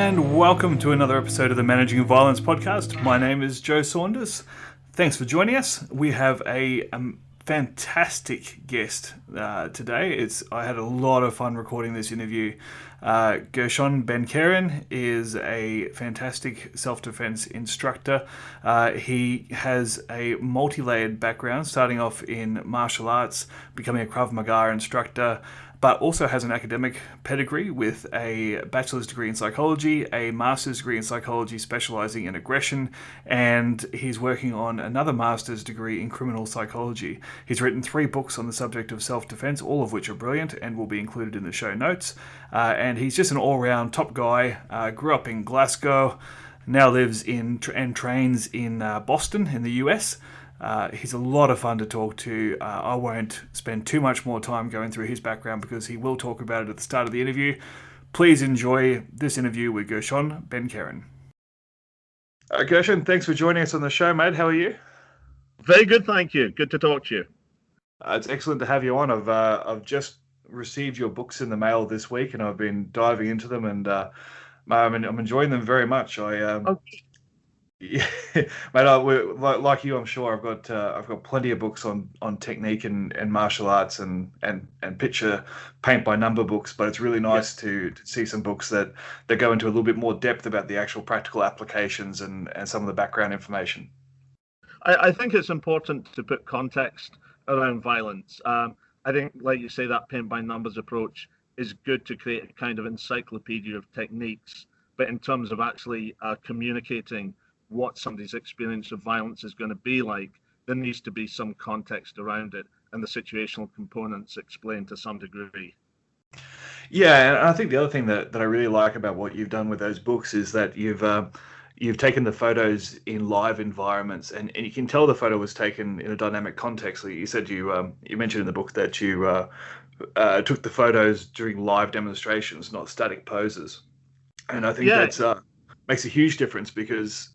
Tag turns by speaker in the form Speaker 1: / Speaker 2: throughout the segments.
Speaker 1: and welcome to another episode of the Managing Violence podcast. My name is Joe Saunders. Thanks for joining us. We have a fantastic guest today. I had a lot of fun recording this interview. Gershon Ben Keren is a fantastic self-defense instructor. He has a multi-layered background, starting off in martial arts, becoming a Krav Maga instructor, but also has an academic pedigree with a bachelor's degree in psychology, a master's degree in psychology specializing in aggression, and he's working on another master's degree in criminal psychology. He's written 3 books on the subject of self-defense, all of which are brilliant and will be included in the show notes. And he's just an all-round top guy. Grew up in Glasgow, now lives in and trains in Boston in the US. He's a lot of fun to talk to. I won't spend too much more time going through his background because he will talk about it at the start of the interview. Please enjoy this interview with Gershon Ben Keren. Gershon, thanks for joining us on the show, mate. How are you?
Speaker 2: Very good, thank you. Good to talk to you.
Speaker 1: It's excellent to have you on. I've just received your books in the mail this week, and I've been diving into them, and I'm enjoying them very much. Yeah, mate. Like you, I'm sure I've got plenty of books on technique and martial arts and picture paint by number books. But it's really nice to see some books that go into a little bit more depth about the actual practical applications and some of the background information.
Speaker 2: I think it's important to put context around violence. I think, like you say, that paint by numbers approach is good to create a kind of encyclopedia of techniques. But in terms of actually communicating what somebody's experience of violence is going to be like, there needs to be some context around it and the situational components explained to some degree.
Speaker 1: Yeah, and I think the other thing that I really like about what you've done with those books is that you've taken the photos in live environments, and you can tell the photo was taken in a dynamic context. Like you said, you mentioned in the book that you took the photos during live demonstrations, not static poses. And I think that's makes a huge difference because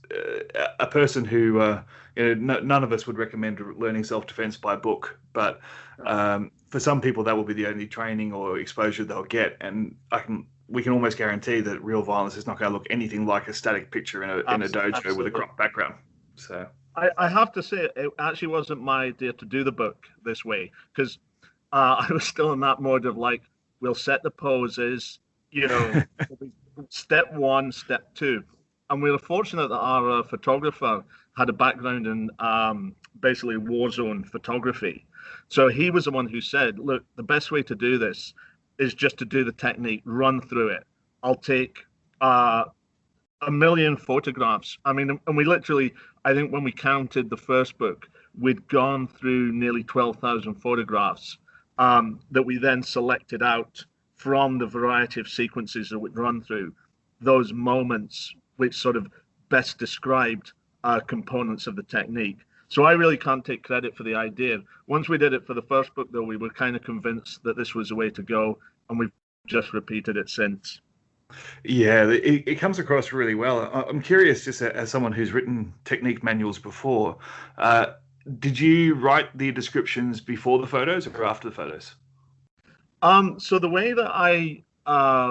Speaker 1: a person who none of us would recommend learning self-defense by book, but for some people that will be the only training or exposure they'll get, and we can almost guarantee that real violence is not going to look anything like a static picture in a dojo absolutely. With a crop background. So
Speaker 2: I have to say, it actually wasn't my idea to do the book this way, because I was still in that mode of like, we'll set the poses, step 1, step 2. And we were fortunate that our photographer had a background in basically war zone photography. So he was the one who said, look, the best way to do this is just to do the technique, run through it. I'll take 1 million photographs. I mean, and we literally, I think when we counted the first book, we'd gone through nearly 12,000 photographs that we then selected out from the variety of sequences that we'd run through, those moments which sort of best described components of the technique. So I really can't take credit for the idea. Once we did it for the first book, though, we were kind of convinced that this was the way to go, and we've just repeated it since.
Speaker 1: Yeah, it comes across really well. I'm curious, just as someone who's written technique manuals before, did you write the descriptions before the photos or after the photos?
Speaker 2: So the way that I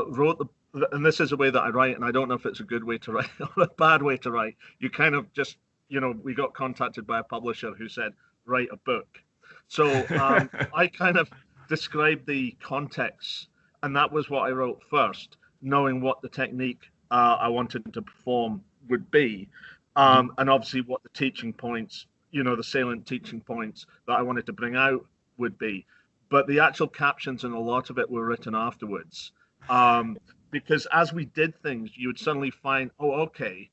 Speaker 2: wrote and this is a way that I write, and I don't know if it's a good way to write or a bad way to write. You kind of just, we got contacted by a publisher who said, write a book. So I kind of described the context, and that was what I wrote first, knowing what the technique I wanted to perform would be. And obviously what the teaching points, the salient teaching points that I wanted to bring out would be. But the actual captions and a lot of it were written afterwards. Because as we did things, you would suddenly find, oh, okay,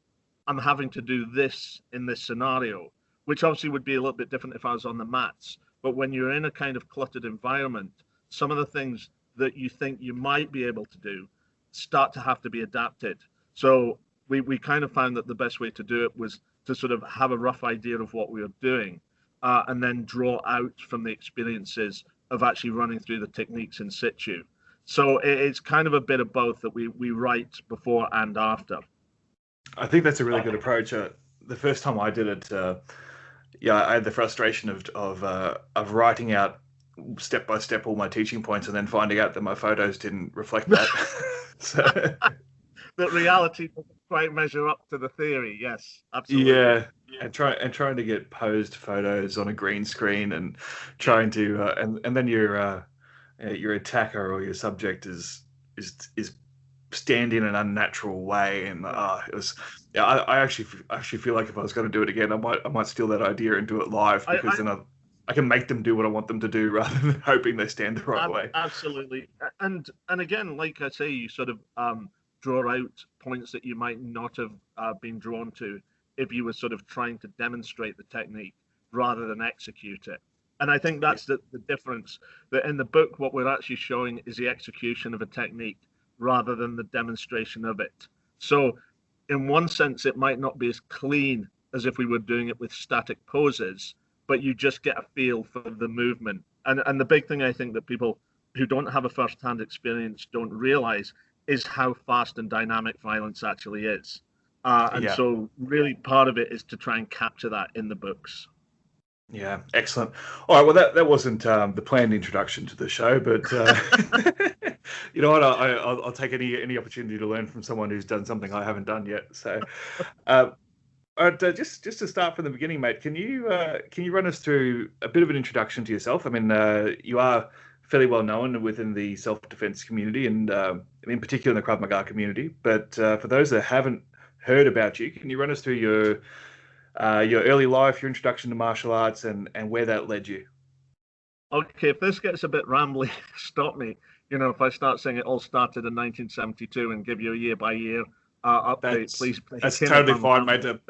Speaker 2: I'm having to do this in this scenario, which obviously would be a little bit different if I was on the mats. But when you're in a kind of cluttered environment, some of the things that you think you might be able to do start to have to be adapted. So we kind of found that the best way to do it was to sort of have a rough idea of what we were doing and then draw out from the experiences of actually running through the techniques in situ. So it's kind of a bit of both that we write before and after.
Speaker 1: I think that's a really good approach. The first time I did it, I had the frustration of writing out step by step all my teaching points and then finding out that my photos didn't reflect that. So
Speaker 2: that reality doesn't quite measure up to the theory. Yes, absolutely.
Speaker 1: Yeah, and trying to get posed photos on a green screen and trying to and then your attacker or your subject is stand in an unnatural way, and it was. Yeah, I actually feel like if I was going to do it again, I might steal that idea and do it live, because
Speaker 2: I
Speaker 1: then I can make them do what I want them to do rather than hoping they stand the right way.
Speaker 2: absolutely. And again, like I say, you sort of draw out points that you might not have been drawn to if you were sort of trying to demonstrate the technique rather than execute it. And I think
Speaker 1: Yeah,
Speaker 2: that's the difference. That in the book, what we're actually showing is the execution of a technique rather than the demonstration of it. So, in one sense, it might not be as clean as if we were doing it with static poses, but you just get a feel for the movement. And the big thing I think that people who don't have a first-hand experience don't realize is how fast and dynamic violence actually is. And
Speaker 1: yeah,
Speaker 2: so, really, part of it is to try and capture that in the books.
Speaker 1: yeah. Excellent. All right. Well, that wasn't the planned introduction to the show, but you know what? I'll take any opportunity to learn from someone who's done something I haven't done yet. So, uh, just to start from the beginning, mate, can you run us through a bit of an introduction to yourself? I mean, you are fairly well known within the self-defense community, and in particular in the Krav Maga community. But for those that haven't heard about you, can you run us through your early life, your introduction to martial arts, and where that led you?
Speaker 2: Okay, if this gets a bit rambly, stop me. If I start saying it all started in 1972 and give you a year by year update,
Speaker 1: That's
Speaker 2: please break
Speaker 1: that's
Speaker 2: in if
Speaker 1: totally
Speaker 2: I'm
Speaker 1: fine, mate.
Speaker 2: rambling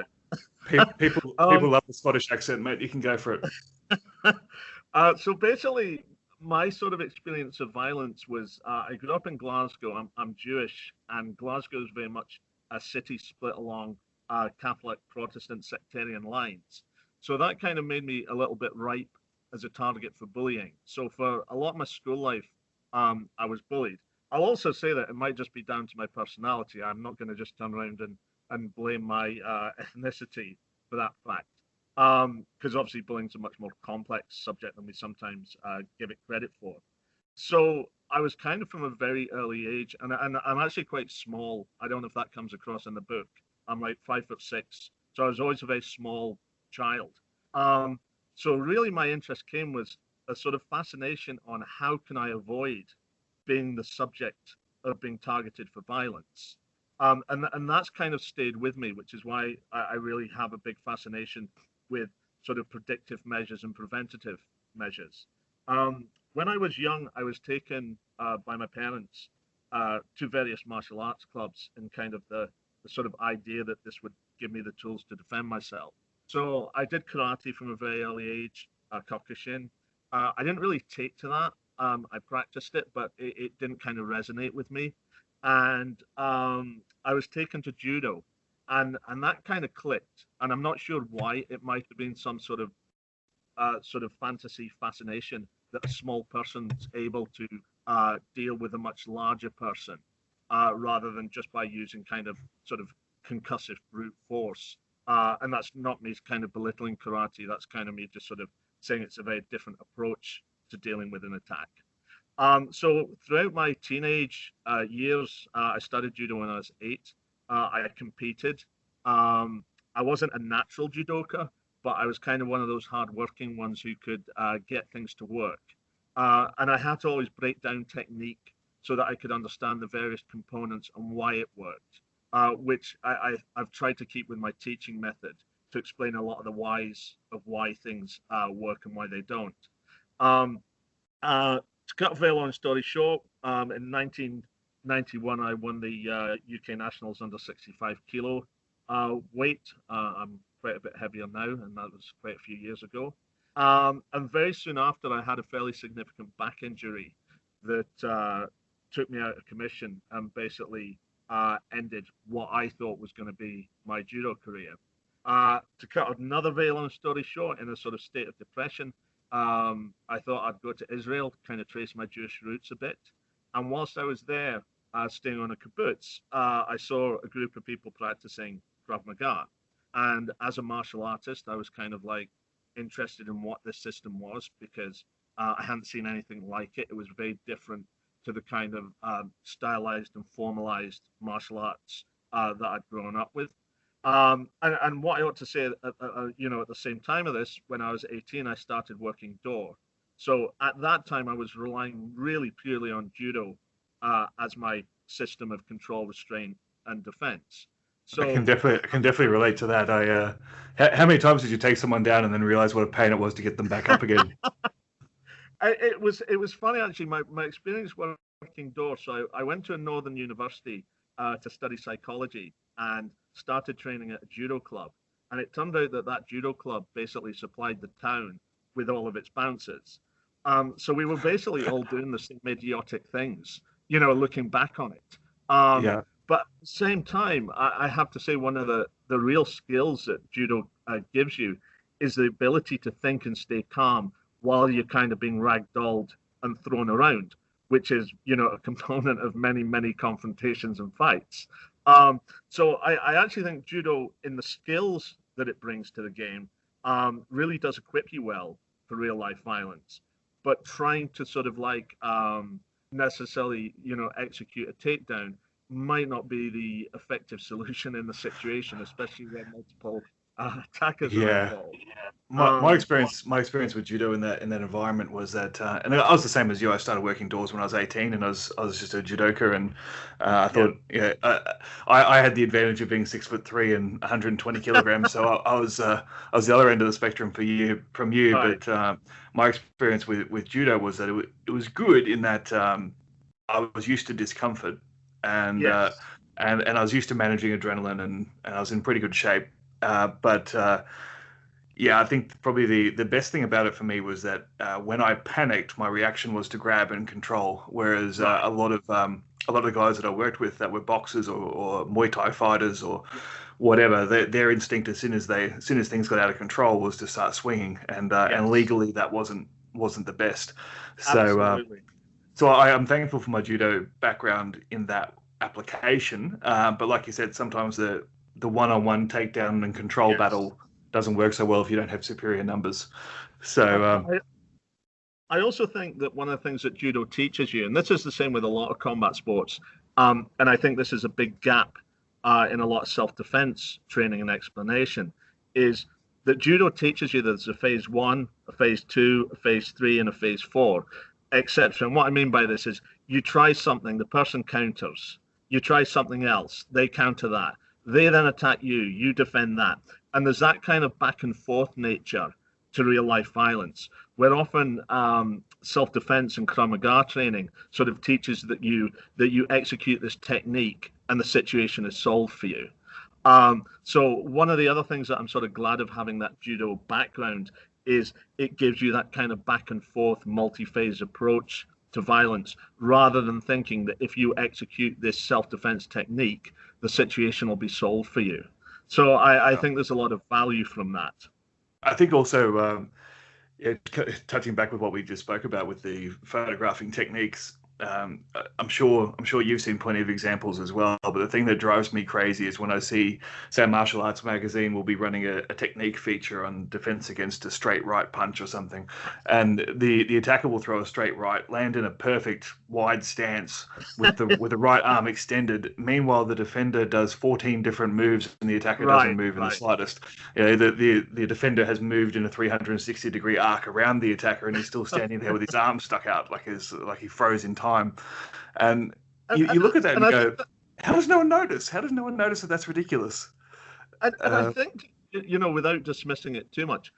Speaker 2: a
Speaker 1: People
Speaker 2: Um,
Speaker 1: love the Scottish accent, mate. You can go for it.
Speaker 2: so basically, my sort of experience of violence was I grew up in Glasgow. I'm Jewish, and Glasgow is very much a city split along Catholic Protestant sectarian lines. So that kind of made me a little bit ripe as a target for bullying. So for a lot of my school life, I was bullied. I'll also say that it might just be down to my personality. I'm not going to just turn around and blame my ethnicity for that fact. Because obviously bullying is a much more complex subject than we sometimes give it credit for. So I was kind of from a very early age, and I'm actually quite small. I don't know if that comes across in the book. I'm like 5'6", so I was always a very small child. Um, so really, my interest came was a sort of fascination on how can I avoid being the subject of being targeted for violence. And that's kind of stayed with me, which is why I really have a big fascination with sort of predictive measures and preventative measures. When I was young, I was taken by my parents to various martial arts clubs in kind of the sort of idea that this would give me the tools to defend myself. So I did karate from a very early age, Kyokushin. I didn't really take to that. I practiced it, but it didn't kind of resonate with me. And I was taken to judo, and that kind of clicked. And I'm not sure why. It might have been some sort of fantasy fascination that a small person's able to deal with a much larger person, rather than just by using kind of sort of concussive brute force. And that's not me kind of belittling karate. That's kind of me just sort of saying it's a very different approach to dealing with an attack. So throughout my teenage years, I started judo when I was 8. I competed. I wasn't a natural judoka, but I was kind of one of those hardworking ones who could get things to work. And I had to always break down technique so that I could understand the various components and why it worked, which I've tried to keep with my teaching method to explain a lot of the whys of why things work and why they don't. Um, to cut a very long story short, in 1991, I won the UK Nationals under 65 kilo weight. I'm quite a bit heavier now, and that was quite a few years ago. And very soon after, I had a fairly significant back injury that took me out of commission and basically ended what I thought was going to be my judo career. To cut another very long story short, in a sort of state of depression, I thought I'd go to Israel, kind of trace my Jewish roots a bit. And whilst I was there, staying on a kibbutz, I saw a group of people practicing Krav Maga. And as a martial artist, I was kind of like interested in what this system was because I hadn't seen anything like it. It was very different to the kind of stylized and formalized martial arts that I'd grown up with. And what I ought to say, at the same time of this, when I was 18, I started working door. So at that time, I was relying really purely on judo as my system of control, restraint, and defense. So
Speaker 3: I can definitely relate to that. How many times did you take someone down and then realize what a pain it was to get them back up again?
Speaker 2: it was funny actually. My experience working door. So I went to a northern university to study psychology and started training at a judo club. And it turned out that that judo club basically supplied the town with all of its bouncers. So we were basically all doing the same idiotic things, looking back on it.
Speaker 3: Yeah.
Speaker 2: But at the same time, I have to say one of the real skills that judo gives you is the ability to think and stay calm while you're kind of being ragdolled and thrown around, which is, a component of many, many confrontations and fights. So I actually think judo, in the skills that it brings to the game, really does equip you well for real life violence. But trying to sort of necessarily, execute a takedown might not be the effective solution in the situation, especially when multiple attackers are involved.
Speaker 3: My experience with judo in that environment was that, and I was the same as you. I started working doors when I was 18, and I was just a judoka, and I thought, I had the advantage of being 6'3" and 120 kilograms, so I was the other end of the spectrum from you. Right. But my experience with judo was that it was good in that I was used to discomfort, and and I was used to managing adrenaline, and I was in pretty good shape. I think probably the best thing about it for me was that when I panicked, my reaction was to grab and control. Whereas a lot of the guys that I worked with that were boxers or Muay Thai fighters or whatever, their instinct as soon as things got out of control was to start swinging, and legally that wasn't the best. So I'm thankful for my judo background in that application. But like you said, sometimes the one-on-one takedown and control battle doesn't work so well if you don't have superior numbers. So
Speaker 2: I also think that one of the things that judo teaches you, and this is the same with a lot of combat sports, and I think this is a big gap in a lot of self-defense training and explanation, is that judo teaches you that there's a phase 1, a phase 2, a phase 3, and a phase 4, etc. And what I mean by this is you try something, the person counters. You try something else, they counter that. They then attack you, you defend that. And there's that kind of back and forth nature to real life violence, where often self-defense and Krav Maga training sort of teaches that you execute this technique and the situation is solved for you. So one of the other things that I'm sort of glad of having that judo background is it gives you that kind of back and forth multi-phase approach to violence, rather than thinking that if you execute this self-defense technique, the situation will be solved for you. So I think there's a lot of value from that.
Speaker 3: I think also, touching back with what we just spoke about with the photographing techniques, I'm sure you've seen plenty of examples as well. But the thing that drives me crazy is when I see, say, Martial Arts Magazine will be running a technique feature on defense against a straight right punch or something, and the attacker will throw a straight right, land in a perfect wide stance with the right arm extended. Meanwhile, the defender does 14 different moves, and the attacker doesn't move in the slightest. The defender has moved in a 360-degree arc around the attacker, and he's still standing there with his arms stuck out like he froze in time. And you look at that and go, how does no one notice? How does no one notice that that's ridiculous?
Speaker 2: And I think, without dismissing it too much,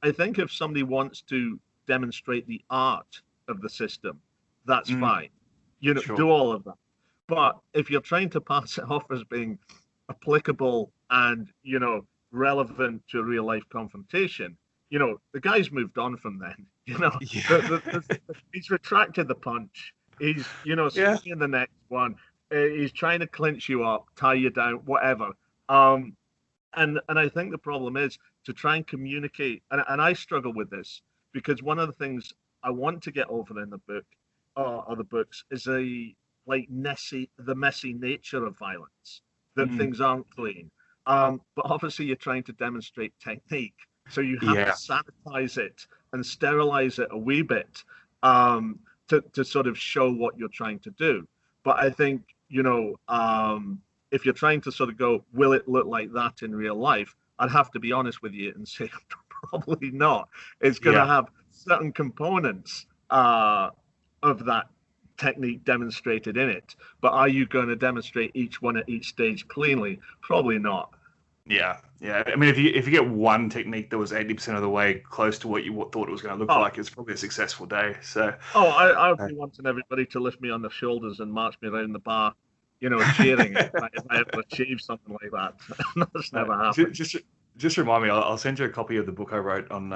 Speaker 2: I think if somebody wants to demonstrate the art of the system, that's fine. Do all of that. But if you're trying to pass it off as being applicable and, relevant to a real life confrontation, the guy's moved on from then. He's retracted the punch. He's, swinging the next one. He's trying to clinch you up, tie you down, whatever. And I think the problem is to try and communicate. And I struggle with this because one of the things I want to get over in the book or the books is the messy nature of violence, that things aren't clean. But obviously you're trying to demonstrate technique. So you have to sanitize it and sterilize it a wee bit. to sort of show what you're trying to do. But I think, if you're trying to sort of go, will it look like that in real life? I'd have to be honest with you and say probably not. It's going to have certain components of that technique demonstrated in it. But are you going to demonstrate each one at each stage cleanly? Probably not.
Speaker 3: Yeah. I mean, if you get one technique that was 80% of the way close to what you thought it was going to look like, it's probably a successful day. So.
Speaker 2: I would be wanting everybody to lift me on their shoulders and march me around the bar, cheering if I ever achieve something like that. That's never happened.
Speaker 3: Just remind me. I'll send you a copy of the book I wrote on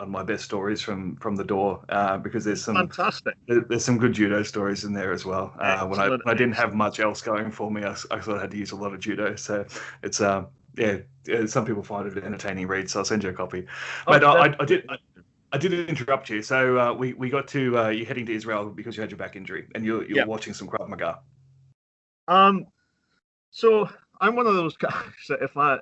Speaker 3: my best stories from the door, because there's some
Speaker 2: fantastic.
Speaker 3: There's some good judo stories in there as well. When I didn't have much else going for me, I sort of had to use a lot of judo. So it's some people find it an entertaining read. So I'll send you a copy. But I did interrupt you. So we got to you heading to Israel because you had your back injury and you're watching some Krav Maga.
Speaker 2: So I'm one of those guys that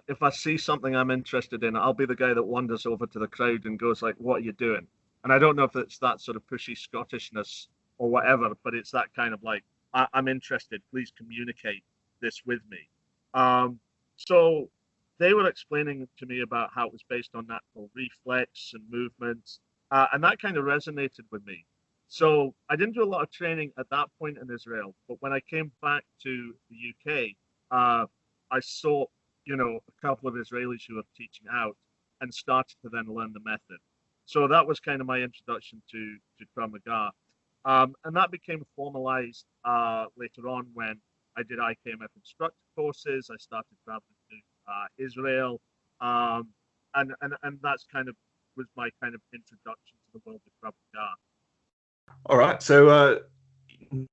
Speaker 2: if I see something I'm interested in, I'll be the guy that wanders over to the crowd and goes like, "What are you doing?" And I don't know if it's that sort of pushy Scottishness or whatever, but it's that kind of like, I'm interested. Please communicate this with me. So they were explaining to me about how it was based on natural reflex and movements, and that kind of resonated with me. So I didn't do a lot of training at that point in Israel, but when I came back to the UK, I saw, a couple of Israelis who were teaching out and started to then learn the method. So that was kind of my introduction to Krav Maga. And that became formalized later on when I did IKMF instructor courses. I started traveling to Israel. And that's kind of was my kind of introduction to the world of Krav Maga.
Speaker 3: All right. So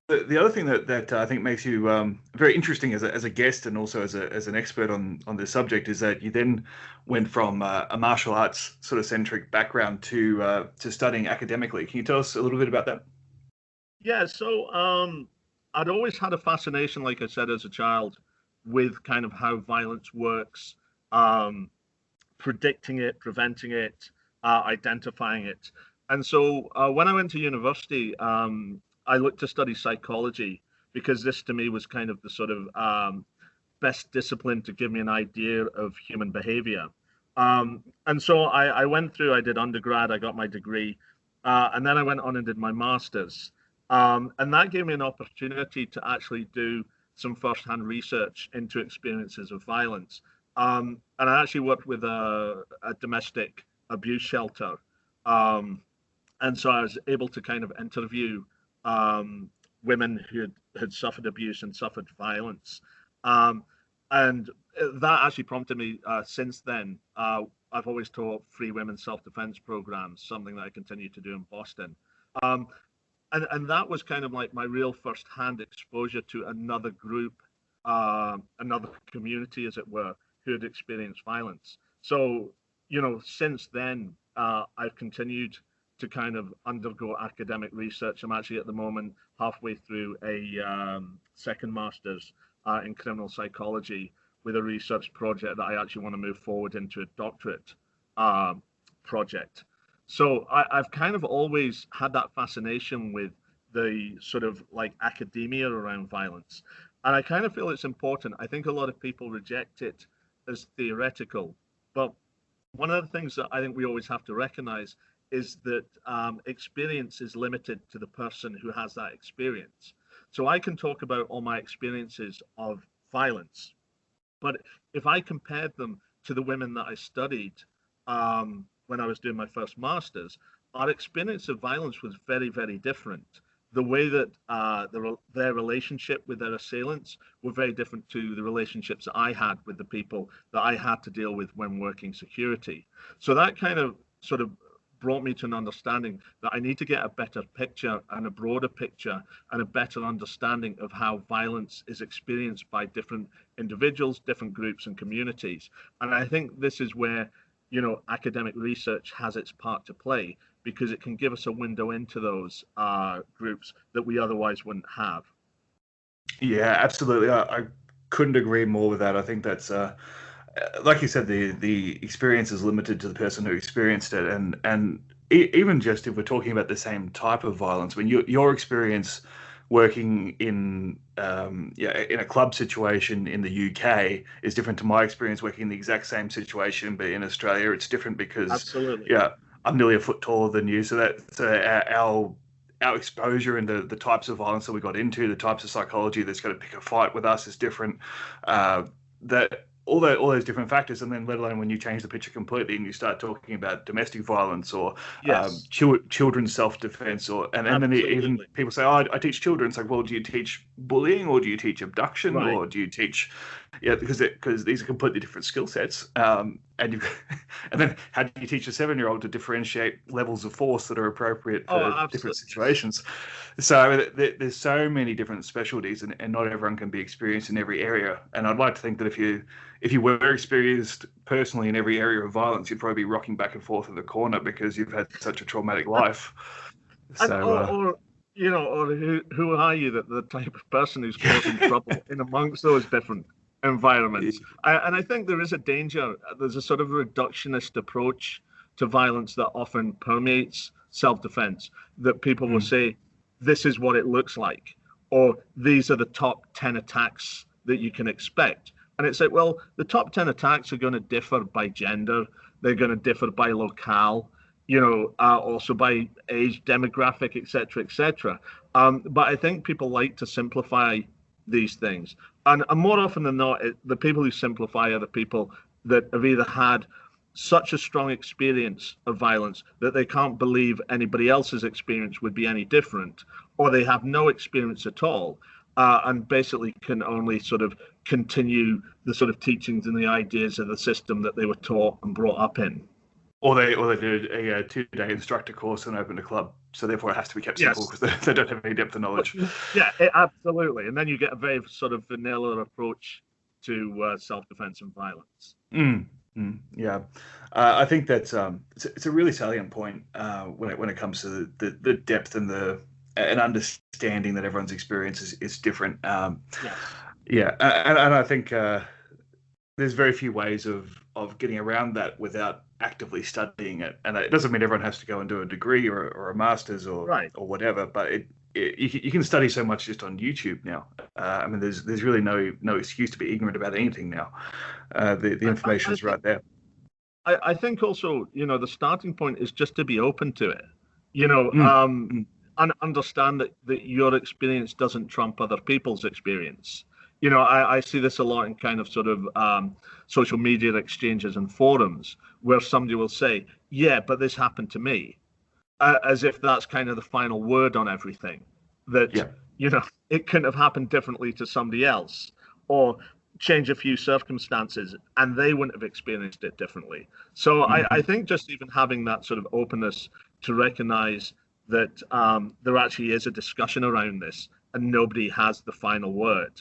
Speaker 3: the other thing that I think makes you very interesting as a guest and also as an expert on this subject is that you then went from a martial arts sort of centric background to studying academically. Can you tell us a little bit about that?
Speaker 2: Yeah. So I'd always had a fascination, like I said, as a child, with kind of how violence works, predicting it, preventing it, identifying it. And so when I went to university, I looked to study psychology because this to me was kind of the sort of best discipline to give me an idea of human behavior. And so I went through, I did undergrad, I got my degree, and then I went on and did my master's. And that gave me an opportunity to actually do some firsthand research into experiences of violence. And I actually worked with a domestic abuse shelter. And so I was able to kind of interview women who had suffered abuse and suffered violence. And that actually prompted me since then. I've always taught free women's self-defense programs, something that I continue to do in Boston. And that was kind of like my real first-hand exposure to another group, another community, as it were, who had experienced violence. So, since then, I've continued to kind of undergo academic research. I'm actually at the moment halfway through a second master's in criminal psychology with a research project that I actually want to move forward into a doctorate project. So I've kind of always had that fascination with the sort of like academia around violence. And I kind of feel it's important. I think a lot of people reject it as theoretical, but one of the things that I think we always have to recognize is that experience is limited to the person who has that experience. So I can talk about all my experiences of violence, but if I compared them to the women that I studied when I was doing my first master's, our experience of violence was very, very different. The way that their relationship with their assailants were very different to the relationships that I had with the people that I had to deal with when working security. So that kind of sort of brought me to an understanding that I need to get a better picture and a broader picture and a better understanding of how violence is experienced by different individuals, different groups and communities. And I think this is where, academic research has its part to play, because it can give us a window into those groups that we otherwise wouldn't have.
Speaker 3: Yeah, absolutely. I couldn't agree more with that. I think that's, like you said, the experience is limited to the person who experienced it. And even just if we're talking about the same type of violence, when your experience working in in a club situation in the UK is different to my experience working in the exact same situation, but in Australia it's different because
Speaker 2: Absolutely.
Speaker 3: I'm nearly a foot taller than you, so our exposure and the types of violence that we got into, the types of psychology that's going to pick a fight with us is different. That all those different factors, and then let alone when you change the picture completely and you start talking about domestic violence or
Speaker 2: Yes.
Speaker 3: children's self-defense, and then even people say, "Oh, I teach children." It's like, well, do you teach bullying or do you teach abduction or do you teach? Yeah, because these are completely different skill sets. And then how do you teach a 7-year-old to differentiate levels of force that are appropriate for different situations? So there's so many different specialties, and not everyone can be experienced in every area. And I'd like to think that if you were experienced personally in every area of violence, you'd probably be rocking back and forth in the corner because you've had such a traumatic life.
Speaker 2: Or who are you, that the type of person who's causing trouble in amongst those different environments? And I think there is a danger. There's a sort of reductionist approach to violence that often permeates self-defense, that people will say, this is what it looks like, or these are the top 10 attacks that you can expect. And it's like, well, the top 10 attacks are going to differ by gender. They're going to differ by locale, also by age, demographic, etc., etc. But I think people like to simplify these things. And more often than not, the people who simplify are the people that have either had such a strong experience of violence that they can't believe anybody else's experience would be any different, or they have no experience at all, and basically can only sort of continue the sort of teachings and the ideas of the system that they were taught and brought up in.
Speaker 3: Or they did a 2-day instructor course and opened a club, so therefore it has to be kept simple because they don't have any depth of knowledge.
Speaker 2: Yeah, absolutely. And then you get a very sort of vanilla approach to self-defense and violence.
Speaker 3: Yeah, I think that's it's a really salient point when it comes to the depth and an understanding that everyone's experience is different. And I think there's very few ways of getting around that without actively studying it, and it doesn't mean everyone has to go and do a degree or a master's or whatever, but you can study so much just on YouTube now. I mean, there's really no excuse to be ignorant about anything now. The information is right there.
Speaker 2: I think also, the starting point is just to be open to it, and understand that your experience doesn't trump other people's experience. I see this a lot in kind of sort of social media exchanges and forums where somebody will say, yeah, but this happened to me, as if that's kind of the final word on everything, that, it couldn't have happened differently to somebody else, or change a few circumstances and they wouldn't have experienced it differently. So I think just even having that sort of openness to recognize that there actually is a discussion around this and nobody has the final word.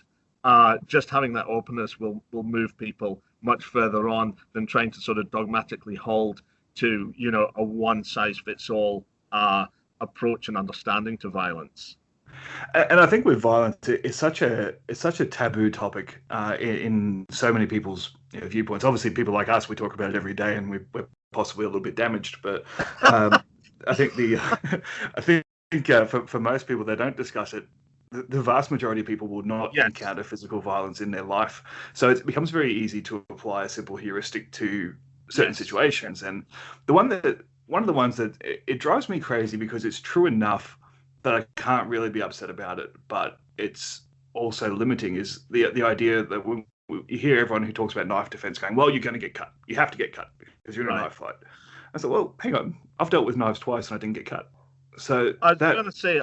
Speaker 2: Just having that openness will move people much further on than trying to sort of dogmatically hold to, a one-size-fits-all approach and understanding to violence.
Speaker 3: And I think with violence, it's such a taboo topic in so many people's viewpoints. Obviously, people like us, we talk about it every day, and we're possibly a little bit damaged. But I think for most people, they don't discuss it. The vast majority of people will not encounter physical violence in their life, so it becomes very easy to apply a simple heuristic to certain situations. And one of the ones that it drives me crazy because it's true enough that I can't really be upset about it, but it's also limiting, is the idea that you hear everyone who talks about knife defense going, well, you're going to get cut. You have to get cut because you're in a knife fight. I said, well, hang on. I've dealt with knives twice and I didn't get cut. So
Speaker 2: I was going to say,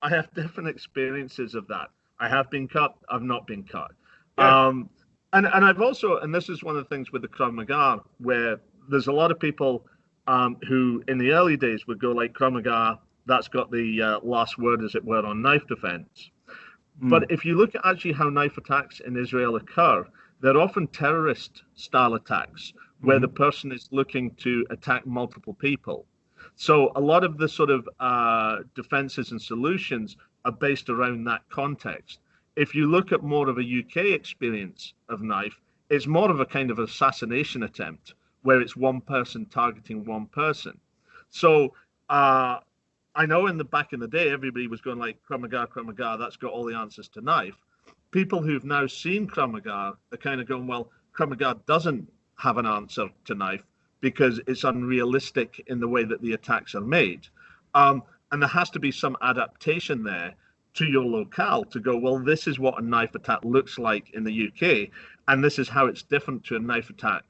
Speaker 2: I have different experiences of that. I have been cut. I've not been cut. Yeah. And I've also, and this is one of the things with the Krav Maga, where there's a lot of people who in the early days would go like, Krav Maga, that's got the last word, as it were, on knife defense. But if you look at actually how knife attacks in Israel occur, they're often terrorist style attacks where the person is looking to attack multiple people. So a lot of the sort of defenses and solutions are based around that context. If you look at more of a UK experience of knife, it's more of a kind of assassination attempt where it's one person targeting one person. So I know back in the day, everybody was going like Krav Maga, that's got all the answers to knife. People who've now seen Krav Maga are kind of going, well, Krav Maga doesn't have an answer to knife because it's unrealistic in the way that the attacks are made. And there has to be some adaptation there to your locale to go, well, this is what a knife attack looks like in the UK, and this is how it's different to a knife attack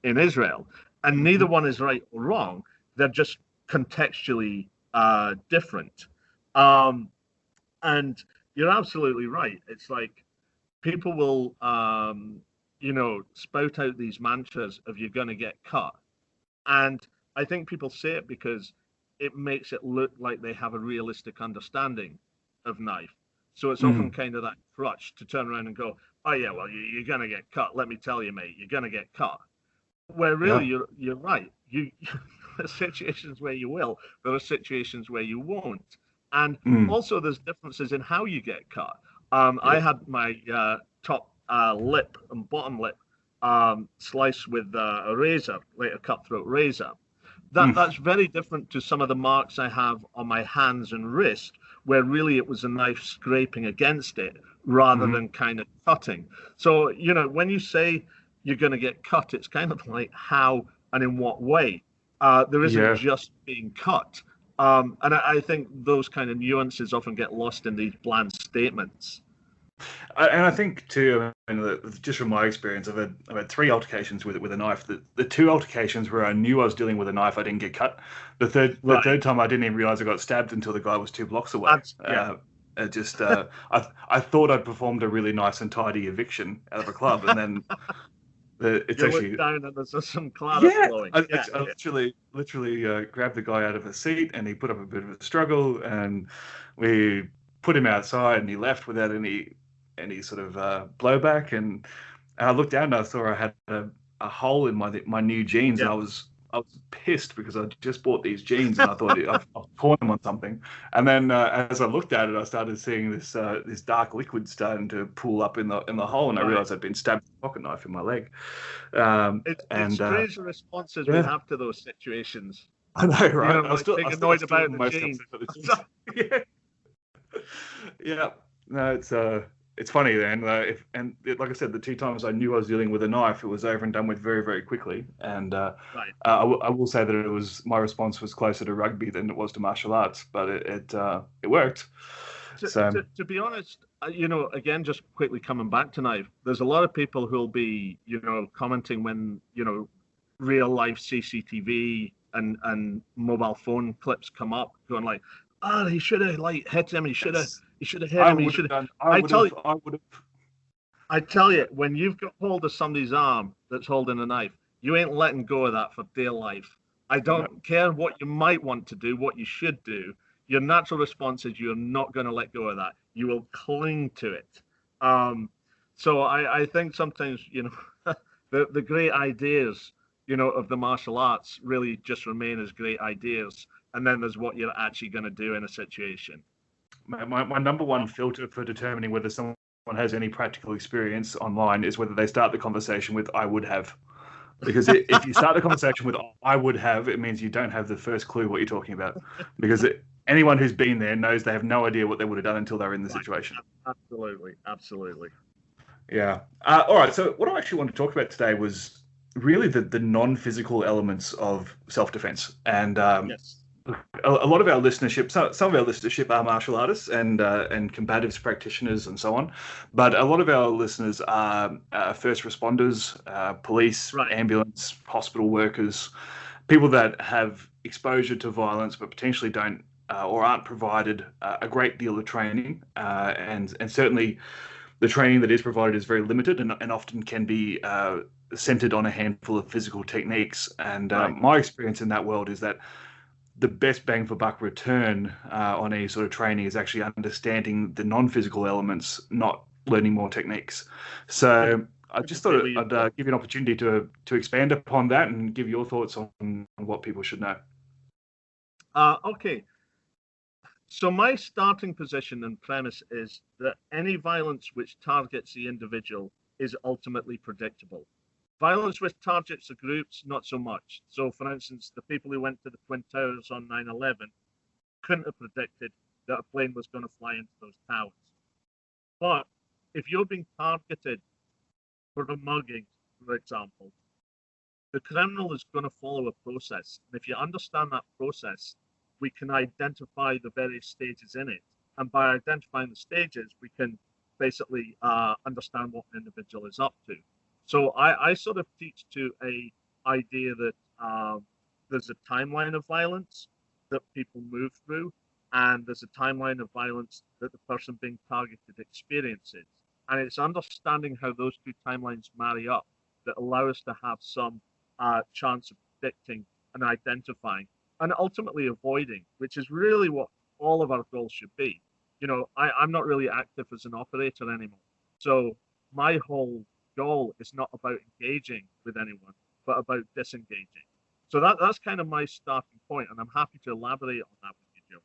Speaker 2: in Israel. And neither one is right or wrong. They're just contextually different. And you're absolutely right. It's like people will, spout out these mantras of you're going to get cut. And I think people say it because it makes it look like they have a realistic understanding of knife. So it's often kind of that crutch to turn around and go, oh, yeah, well, you're going to get cut. Let me tell you, mate, you're going to get cut. Where really you're right. There are situations where you will. There are situations where you won't. And also there's differences in how you get cut. I had my top lip and bottom lip sliced with a razor, like a cutthroat razor. That's very different to some of the marks I have on my hands and wrist, where really it was a knife scraping against it rather than kind of cutting. So, when you say you're going to get cut, it's kind of like how and in what way. There isn't just being cut. And I think those kind of nuances often get lost in these bland statements.
Speaker 3: And I think too, just from my experience, I've had 3 altercations with a knife. The 2 altercations where I knew I was dealing with a knife, I didn't get cut. The third time, I didn't even realize I got stabbed until the guy was 2 blocks away. I thought I'd performed a really nice and tidy eviction out of a club, and then it's
Speaker 2: you
Speaker 3: actually
Speaker 2: look down and there's some claret flowing.
Speaker 3: I literally grabbed the guy out of a seat, and he put up a bit of a struggle, and we put him outside, and he left without any sort of blowback. And I looked down and I saw I had a hole in my new jeans, and I was pissed because I just bought these jeans and I thought I've torn them on something. And then as I looked at it, I started seeing this dark liquid starting to pool up in the hole, and I realized I'd been stabbed with a pocket knife in my leg.
Speaker 2: It's strange the responses we have to those situations.
Speaker 3: I know, right?
Speaker 2: I still annoyed about the jeans.
Speaker 3: Yeah. No, it's funny then. Like I said, the 2 times I knew I was dealing with a knife, it was over and done with very, very quickly. And I will say that my response was closer to rugby than it was to martial arts, but it worked.
Speaker 2: To be honest, again, just quickly coming back to knife, there's a lot of people who'll be, commenting when, real life CCTV and mobile phone clips come up, going like, he should have hit him. He should have hit him. He should have. I tell you, when you've got hold of somebody's arm that's holding a knife, you ain't letting go of that for dear life. I don't care what you might want to do, what you should do. Your natural response is you're not going to let go of that. You will cling to it. So I think sometimes, the great ideas, of the martial arts really just remain as great ideas. And then there's what you're actually going to do in a situation.
Speaker 3: My number one filter for determining whether someone has any practical experience online is whether they start the conversation with "I would have," because if you start the conversation with "I would have," it means you don't have the first clue what you're talking about. Because anyone who's been there knows they have no idea what they would have done until they're in the situation.
Speaker 2: Absolutely.
Speaker 3: Yeah. All right. So what I actually want to talk about today was really the non-physical elements of self-defense. And a lot of our listenership, some of our listenership are martial artists and combatives practitioners and so on, but a lot of our listeners are first responders, police, ambulance, hospital workers, people that have exposure to violence but potentially don't or aren't provided a great deal of training, and certainly the training that is provided is very limited and often can be centered on a handful of physical techniques. And my experience in that world is that the best bang for buck return on any sort of training is actually understanding the non-physical elements, not learning more techniques. So I just thought I'd give you an opportunity to expand upon that and give your thoughts on what people should know.
Speaker 2: Okay. So my starting position and premise is that any violence which targets the individual is ultimately predictable. Violence with targets or groups, not so much. So, for instance, the people who went to the Twin Towers on 9/11 couldn't have predicted that a plane was going to fly into those towers. But if you're being targeted for a mugging, for example, the criminal is going to follow a process. And if you understand that process, we can identify the various stages in it. And by identifying the stages, we can basically understand what an individual is up to. So I sort of teach to a idea that there's a timeline of violence that people move through, and there's a timeline of violence that the person being targeted experiences. And it's understanding how those two timelines marry up that allow us to have some chance of predicting and identifying and ultimately avoiding, which is really what all of our goals should be. You know, I'm not really active as an operator anymore. So my whole goal is not about engaging with anyone, but about disengaging. So that's kind of my starting point, and I'm happy to elaborate on that with you, Joe.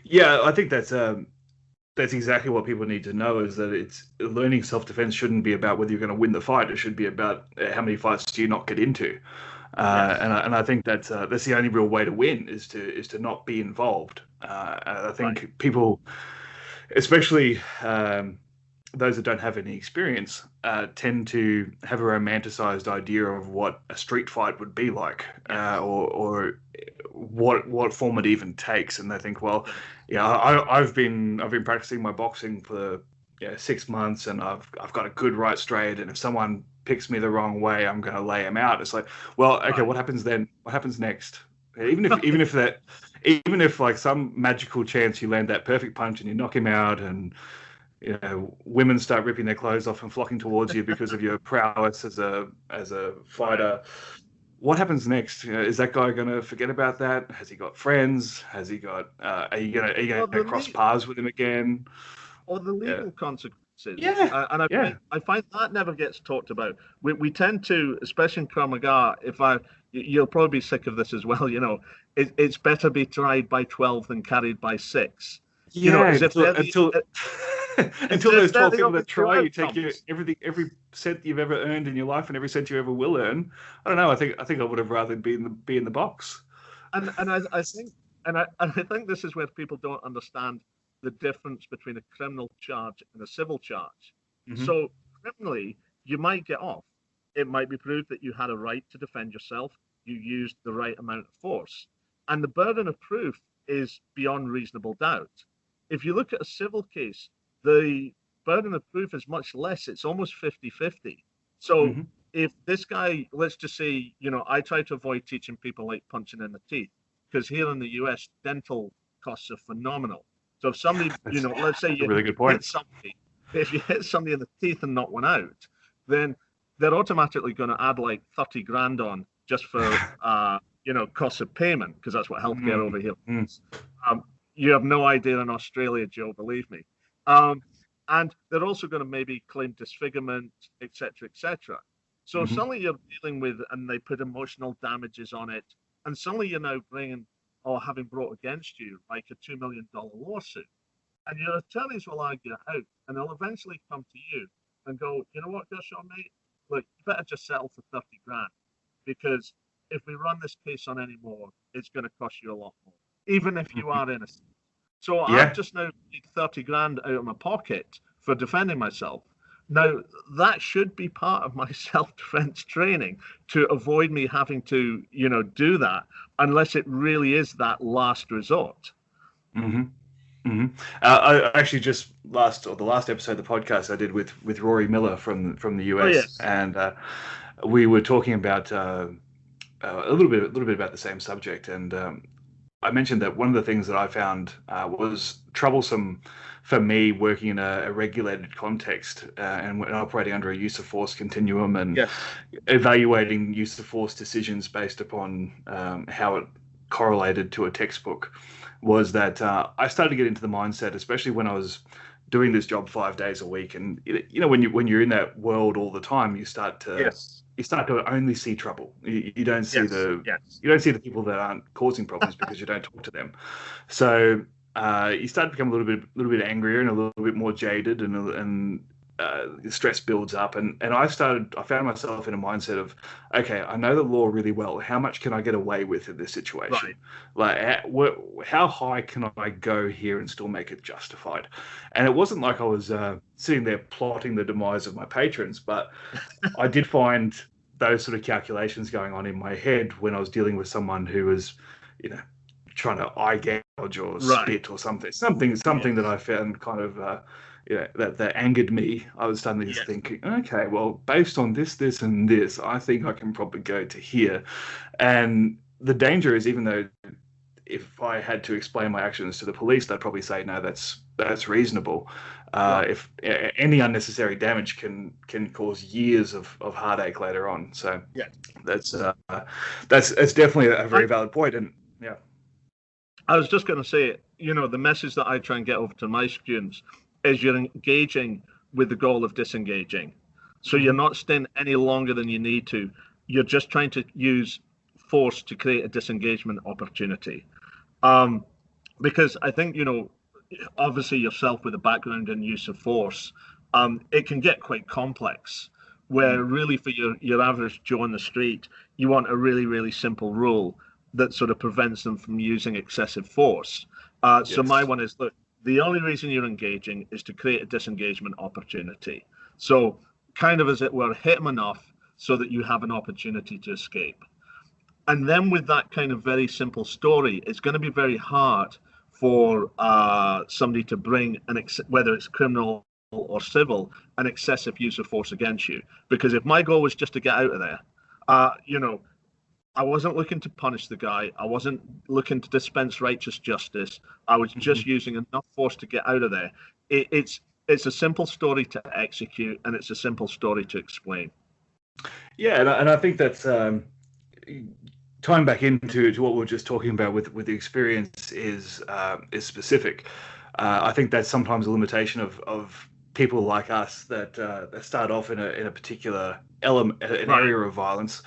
Speaker 3: Yeah, I think that's exactly what people need to know, is that it's learning self-defense shouldn't be about whether you're going to win the fight. It should be about how many fights do you not get into.
Speaker 2: Yes.
Speaker 3: And I think that's the only real way to win, is to not be involved. I think people, especially those that don't have any experience, tend to have a romanticized idea of what a street fight would be like, or what form it even takes, and they think, well, yeah, I've been practicing my boxing for 6 months, and I've got a good right straight, and if someone picks me the wrong way, I'm going to lay him out. It's like, well, okay, what happens then? What happens next? Even if like some magical chance you land that perfect punch and you knock him out, and women start ripping their clothes off and flocking towards you because of your prowess as a fighter. What happens next? Is that guy going to forget about that? Has he got friends? Has he got? Are you going to cross paths with him again?
Speaker 2: Or the legal consequences.
Speaker 3: Yeah.
Speaker 2: And I find that never gets talked about. We tend to, especially in Krav Maga, you'll probably be sick of this as well. It's better be tried by 12 than carried by 6.
Speaker 3: Until those 12 people that try, you take every cent you've ever earned in your life and every cent you ever will earn. I don't know. I think I would have rather be in the box.
Speaker 2: And I think this is where people don't understand the difference between a criminal charge and a civil charge. Mm-hmm. So criminally, you might get off. It might be proved that you had a right to defend yourself. You used the right amount of force. And the burden of proof is beyond reasonable doubt. If you look at a civil case, the burden of proof is much less. It's almost 50-50. So if this guy, let's just say, I try to avoid teaching people like punching in the teeth, because here in the US, dental costs are phenomenal. So if somebody, let's say you
Speaker 3: really good point.
Speaker 2: hit somebody, if you hit somebody in the teeth and knock one out, then they're automatically going to add like 30 grand on just for, cost of payment, because that's what healthcare over here is. You have no idea in Australia, Joe, believe me. And they're also going to maybe claim disfigurement, etc., etc. So suddenly you're dealing with, and they put emotional damages on it, and suddenly you're now bringing, or having brought against you, like a $2 million lawsuit. And your attorneys will argue it out, and they'll eventually come to you and go, you know what, Gershon, mate, look, you better just settle for 30 grand, because if we run this case on anymore, it's going to cost you a lot more, even if you are innocent. So I've just now paid 30 grand out of my pocket for defending myself. Now, that should be part of my self-defense training, to avoid me having to, do that, unless it really is that last resort.
Speaker 3: I actually just the last episode of the podcast I did with Rory Miller from the US, and we were talking about a little bit about the same subject, and I mentioned that one of the things that I found was troublesome for me working in a regulated context and when operating under a use of force continuum, and evaluating use of force decisions based upon how it correlated to a textbook, was that I started to get into the mindset, especially when I was doing this job 5 days a week, and when you're in that world all the time, you start to only see trouble. You don't see you don't see the people that aren't causing problems because you don't talk to them. So you start to become a little bit angrier and a little bit more jaded, and stress builds up, and I found myself in a mindset of, okay, I know the law really well. How much can I get away with in this situation?
Speaker 2: Right.
Speaker 3: Like, how high can I go here and still make it justified? And it wasn't like I was sitting there plotting the demise of my patrons, but I did find those sort of calculations going on in my head when I was dealing with someone who was, trying to eye gouge or spit or something that I found kind of that angered me. I was suddenly just thinking, okay, well, based on this, and this, I think I can probably go to here. And the danger is, even though if I had to explain my actions to the police, they'd probably say, no, that's reasonable. If any unnecessary damage can cause years of heartache later on. So that's definitely a very valid point. And yeah,
Speaker 2: I was just going to say, the message that I try and get over to my students is you're engaging with the goal of disengaging. So you're not staying any longer than you need to. You're just trying to use force to create a disengagement opportunity. Because I think, obviously yourself with a background in use of force, it can get quite complex, where really for your average Joe on the street, you want a really, really simple rule that sort of prevents them from using excessive force. So my one is, look, the only reason you're engaging is to create a disengagement opportunity. So kind of, as it were, hit them enough so that you have an opportunity to escape. And then with that kind of very simple story, it's going to be very hard for somebody to bring, whether it's criminal or civil, an excessive use of force against you. Because if my goal was just to get out of there, I wasn't looking to punish the guy. I wasn't looking to dispense righteous justice. I was just using enough force to get out of there. It's a simple story to execute, and it's a simple story to explain.
Speaker 3: Yeah, and I think that's tying back into what we were just talking about with the experience is specific. I think that's sometimes a limitation of people like us that start off in a particular element, an area of violence.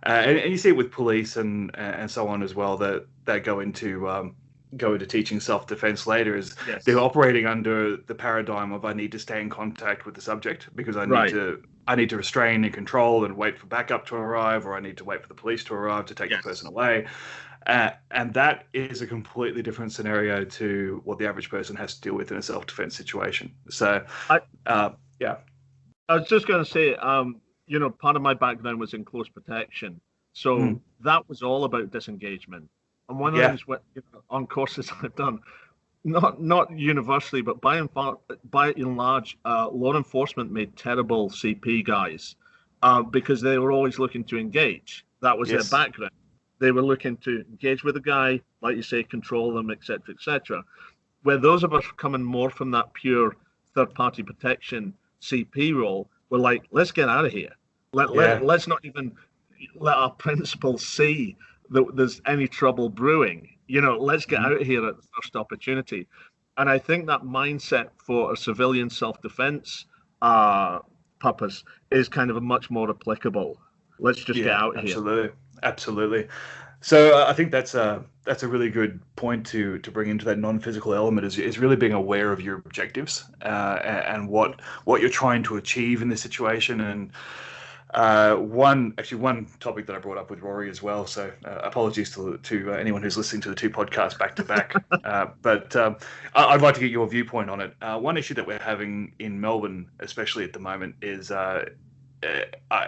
Speaker 3: And you see it with police and so on as well, that go into teaching self-defense later, is they're operating under the paradigm of, I need to stay in contact with the subject because I need to restrain and control and wait for backup to arrive, or I need to wait for the police to arrive to take the person away. And that is a completely different scenario to what the average person has to deal with in a self-defense situation. So,
Speaker 2: I was just going to say, part of my background was in close protection. So that was all about disengagement. And one of the things on courses I've done, not universally, but by and large, law enforcement made terrible CP guys because they were always looking to engage. That was their background. They were looking to engage with the guy, like you say, control them, etc., etc. Where those of us coming more from that pure third-party protection CP role were like, let's get out of here. Let's not even let our principals see that there's any trouble brewing. Let's get out of here at the first opportunity. And I think that mindset for a civilian self-defense purpose is kind of a much more applicable. Let's just get out of here.
Speaker 3: Absolutely. So I think that's a really good point to bring into that non-physical element, is really being aware of your objectives and what you're trying to achieve in this situation. And one topic that I brought up with Rory as well. So apologies to anyone who's listening to the two podcasts back to back. But I'd like to get your viewpoint on it. One issue that we're having in Melbourne, especially at the moment, is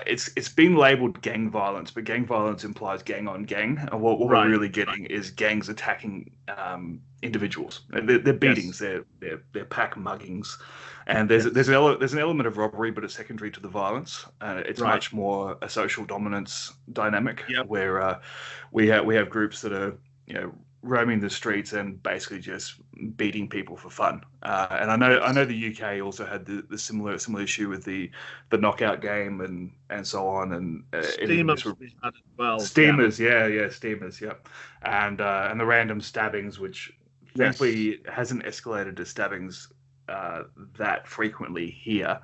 Speaker 3: it's been labelled gang violence, but gang violence implies gang on gang. And what we're really getting is gangs attacking individuals. They're beatings, they're pack muggings, and there's an element of robbery, but it's secondary to the violence. It's much more a social dominance dynamic where we have groups that are roaming the streets and basically just beating people for fun. And I know the UK also had the similar issue with the knockout game and so on. And
Speaker 2: Steamers we had as well.
Speaker 3: Steamers, Steamers, and the random stabbings, which thankfully hasn't escalated to stabbings that frequently here,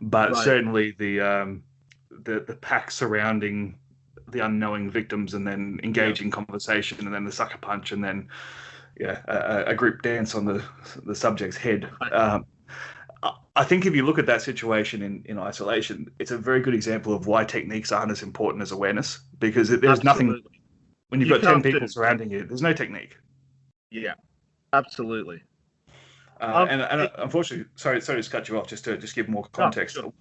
Speaker 3: but certainly the pack surrounding the unknowing victims and then engaging conversation and then the sucker punch and then a group dance on the subject's head. I think if you look at that situation in isolation, it's a very good example of why techniques aren't as important as awareness, because there's nothing,
Speaker 2: Absolutely.
Speaker 3: when you've
Speaker 2: You
Speaker 3: got 10
Speaker 2: can't
Speaker 3: people
Speaker 2: do.
Speaker 3: surrounding you, there's no technique.
Speaker 2: Yeah, absolutely.
Speaker 3: And unfortunately, sorry to cut you off, just to give more
Speaker 2: No,
Speaker 3: context.
Speaker 2: sure.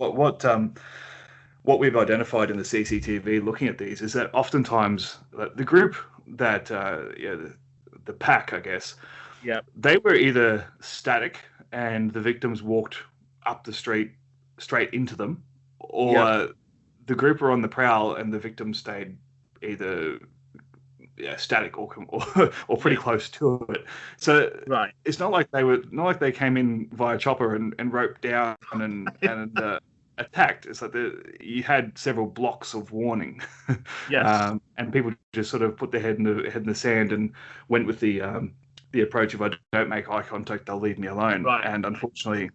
Speaker 3: What we've identified in the CCTV looking at these is that oftentimes the group that the pack, I guess,
Speaker 2: Yeah,
Speaker 3: they were either static and the victims walked up the street straight into them, or
Speaker 2: yeah,
Speaker 3: the group were on the prowl and the victims stayed either static or pretty
Speaker 2: yeah.
Speaker 3: close to it. So
Speaker 2: Right.
Speaker 3: it's not like they came in via chopper and roped down and attacked. It's like you had several blocks of warning,
Speaker 2: Yes.
Speaker 3: and people just sort of put their head in the sand and went with the approach of, I don't make eye contact, they'll leave me alone.
Speaker 2: Right.
Speaker 3: And unfortunately,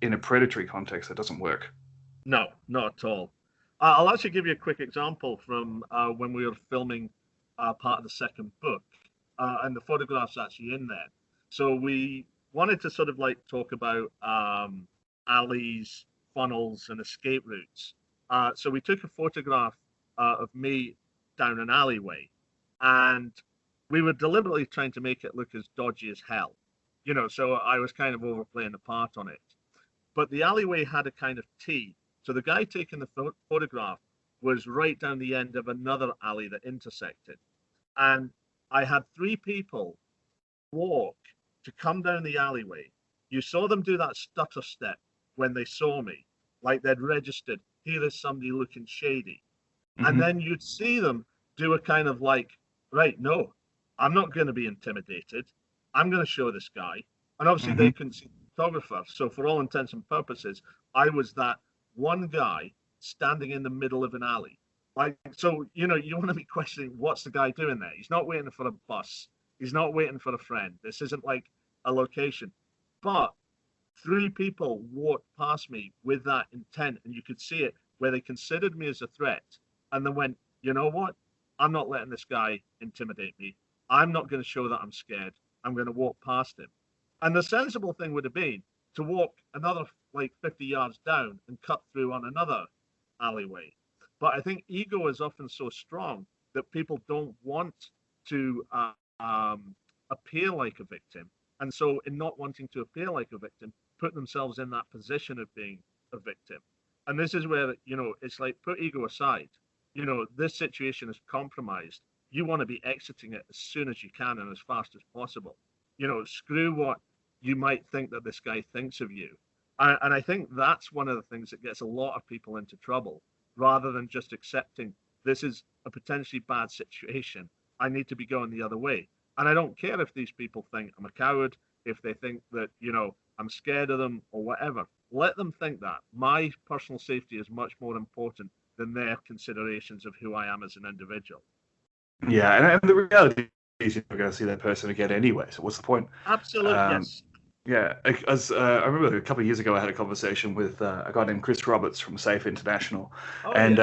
Speaker 3: in a predatory context, that doesn't work.
Speaker 2: No, not at all. I'll actually give you a quick example from when we were filming part of the second book, and the photograph's actually in there. So we wanted to sort of like talk about alleys, funnels, and escape routes. So we took a photograph of me down an alleyway, and we were deliberately trying to make it look as dodgy as hell. So I was kind of overplaying the part on it. But the alleyway had a kind of T. So the guy taking the photograph was right down the end of another alley that intersected. And I had three people walk to come down the alleyway. You saw them do that stutter step when they saw me, like they'd registered, here is somebody looking shady.
Speaker 3: Mm-hmm.
Speaker 2: And then you'd see them do a kind of like, right, no, I'm not going to be intimidated. I'm going to show this guy. And obviously they couldn't see the photographer. So for all intents and purposes, I was that one guy standing in the middle of an alley. Like, so, you want to be questioning, what's the guy doing there? He's not waiting for a bus. He's not waiting for a friend. This isn't like a location. But three people walked past me with that intent, and you could see it where they considered me as a threat. And then went, you know what? I'm not letting this guy intimidate me. I'm not going to show that I'm scared. I'm going to walk past him. And the sensible thing would have been to walk another like 50 yards down and cut through on another alleyway. But I think ego is often so strong that people don't want to appear like a victim. And so in not wanting to appear like a victim, put themselves in that position of being a victim. And this is where, it's like, put ego aside. This situation is compromised. You want to be exiting it as soon as you can and as fast as possible. Screw what you might think that this guy thinks of you. And I think that's one of the things that gets a lot of people into trouble, rather than just accepting this is a potentially bad situation. I need to be going the other way. And I don't care if these people think I'm a coward, if they think that, I'm scared of them or whatever. Let them think that. My personal safety is much more important than their considerations of who I am as an individual.
Speaker 3: Yeah, and the reality is you're not going to see that person again anyway. So what's the point?
Speaker 2: Absolutely, yes.
Speaker 3: Yeah, as I remember a couple of years ago, I had a conversation with a guy named Chris Roberts from Safe International, and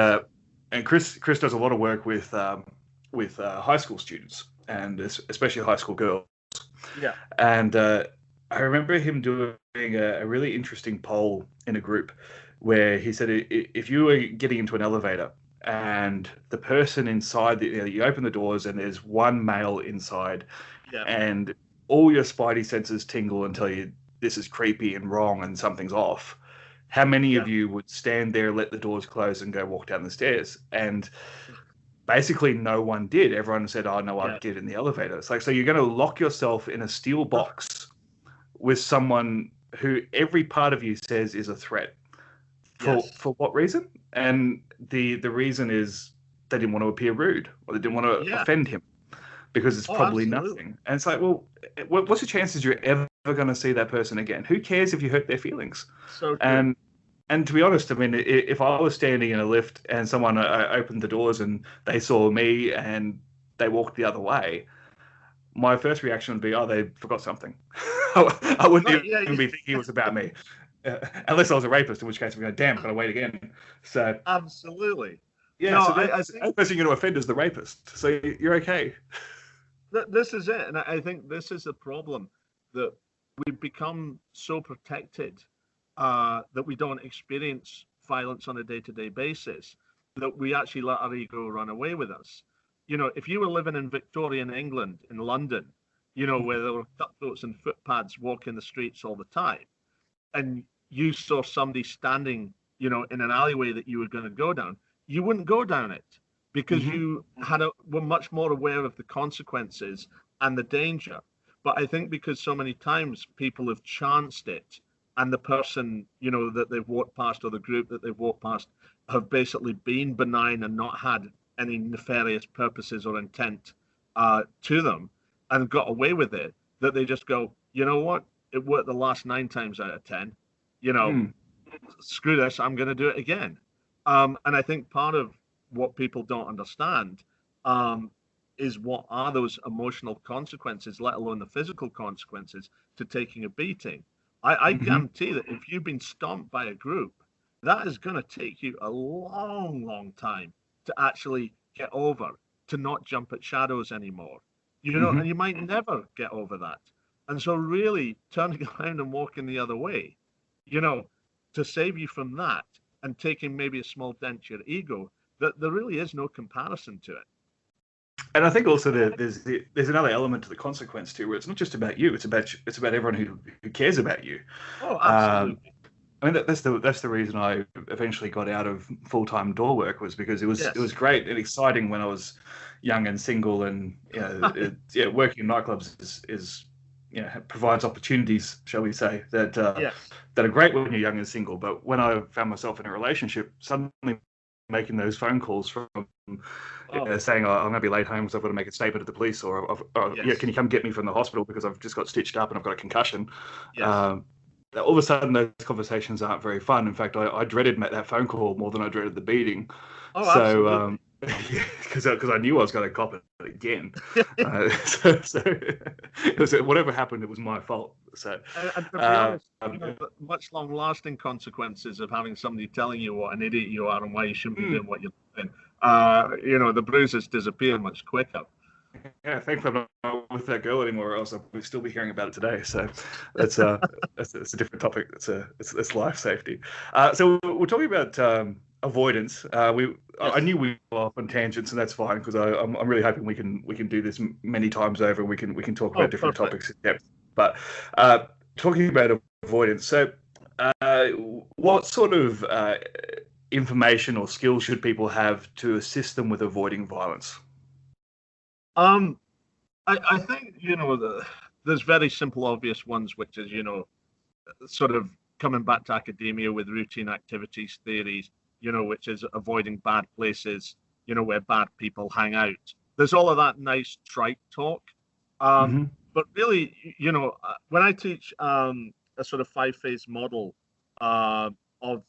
Speaker 3: Chris does a lot of work with high school students and especially high school girls.
Speaker 2: Yeah,
Speaker 3: and I remember him doing a really interesting poll in a group where he said if you were getting into an elevator and the person inside, you open the doors and there's one male inside, and all your spidey senses tingle and tell you this is creepy and wrong and something's off. How many of you would stand there, let the doors close and go walk down the stairs? And basically no one did. Everyone said, oh no, I'd get in the elevator. It's like, so you're going to lock yourself in a steel box with someone who every part of you says is a threat. For what reason? And the reason is they didn't want to appear rude, or they didn't want to offend him, because it's probably nothing. And it's like, well, what's the chances you're ever going to see that person again? Who cares if you hurt their feelings?
Speaker 2: So true.
Speaker 3: And to be honest, I mean, if I was standing in a lift and someone opened the doors and they saw me and they walked the other way, my first reaction would be, oh, they forgot something. I wouldn't even be thinking it was about me. Unless I was a rapist, in which case I'm going, damn, got to wait again. So
Speaker 2: absolutely.
Speaker 3: Yeah,
Speaker 2: no,
Speaker 3: so I think the person you're going to offend is the rapist. So you're okay.
Speaker 2: This is it. And I think this is the problem that we've become so protected that we don't experience violence on a day-to-day basis, that we actually let our ego run away with us. If you were living in Victorian England, in London, where there were cutthroats and footpads walking the streets all the time, and you saw somebody standing, in an alleyway that you were going to go down, you wouldn't go down it because you were much more aware of the consequences and the danger. But I think because so many times people have chanced it, and the person, that they've walked past, or the group that they've walked past, have basically been benign and not had any nefarious purposes or intent to them, and got away with it, that they just go, you know what? It worked the last 9 times out of 10. Screw this, I'm going to do it again. And I think part of what people don't understand is what are those emotional consequences, let alone the physical consequences, to taking a beating. I guarantee that if you've been stomped by a group, that is going to take you a long, long time to actually get over, to not jump at shadows anymore. And you might never get over that. And so really turning around and walking the other way, to save you from that and taking maybe a small dent to your ego, that there really is no comparison to it.
Speaker 3: And I think also there's another element to the consequence too, where it's not just about you; it's about everyone who cares about you.
Speaker 2: Oh, absolutely.
Speaker 3: I mean, that's the reason I eventually got out of full-time door work, was because it was great and exciting when I was young and single, and working in nightclubs is provides opportunities, shall we say, that are great when you're young and single. But when I found myself in a relationship, suddenly making those phone calls from saying, I'm going to be late home because I've got to make a statement to the police, or can you come get me from the hospital because I've just got stitched up and I've got a concussion. All of a sudden, those conversations aren't very fun. In fact, I dreaded that phone call more than I dreaded the beating.
Speaker 2: Oh, absolutely.
Speaker 3: Because I knew I was going to cop it again. So it was, whatever happened, it was my fault. So,
Speaker 2: and to be honest, the much long-lasting consequences of having somebody telling you what an idiot you are and why you shouldn't be doing what you're doing, the bruises disappear much quicker.
Speaker 3: Yeah, thankfully I'm not with that girl anymore, or else I would still be hearing about it today. So that's a different topic. It's life safety. So we're talking about avoidance. I knew we were off on tangents, and that's fine, because I'm really hoping we can do this many times over, and we can talk about different topics in depth. But talking about avoidance, so what sort of information or skills should people have to assist them with avoiding violence?
Speaker 2: I think there's very simple, obvious ones, which is sort of coming back to academia with routine activities theories, which is avoiding bad places, where bad people hang out. There's all of that nice trite talk. But really, when I teach a sort of 5-phase model of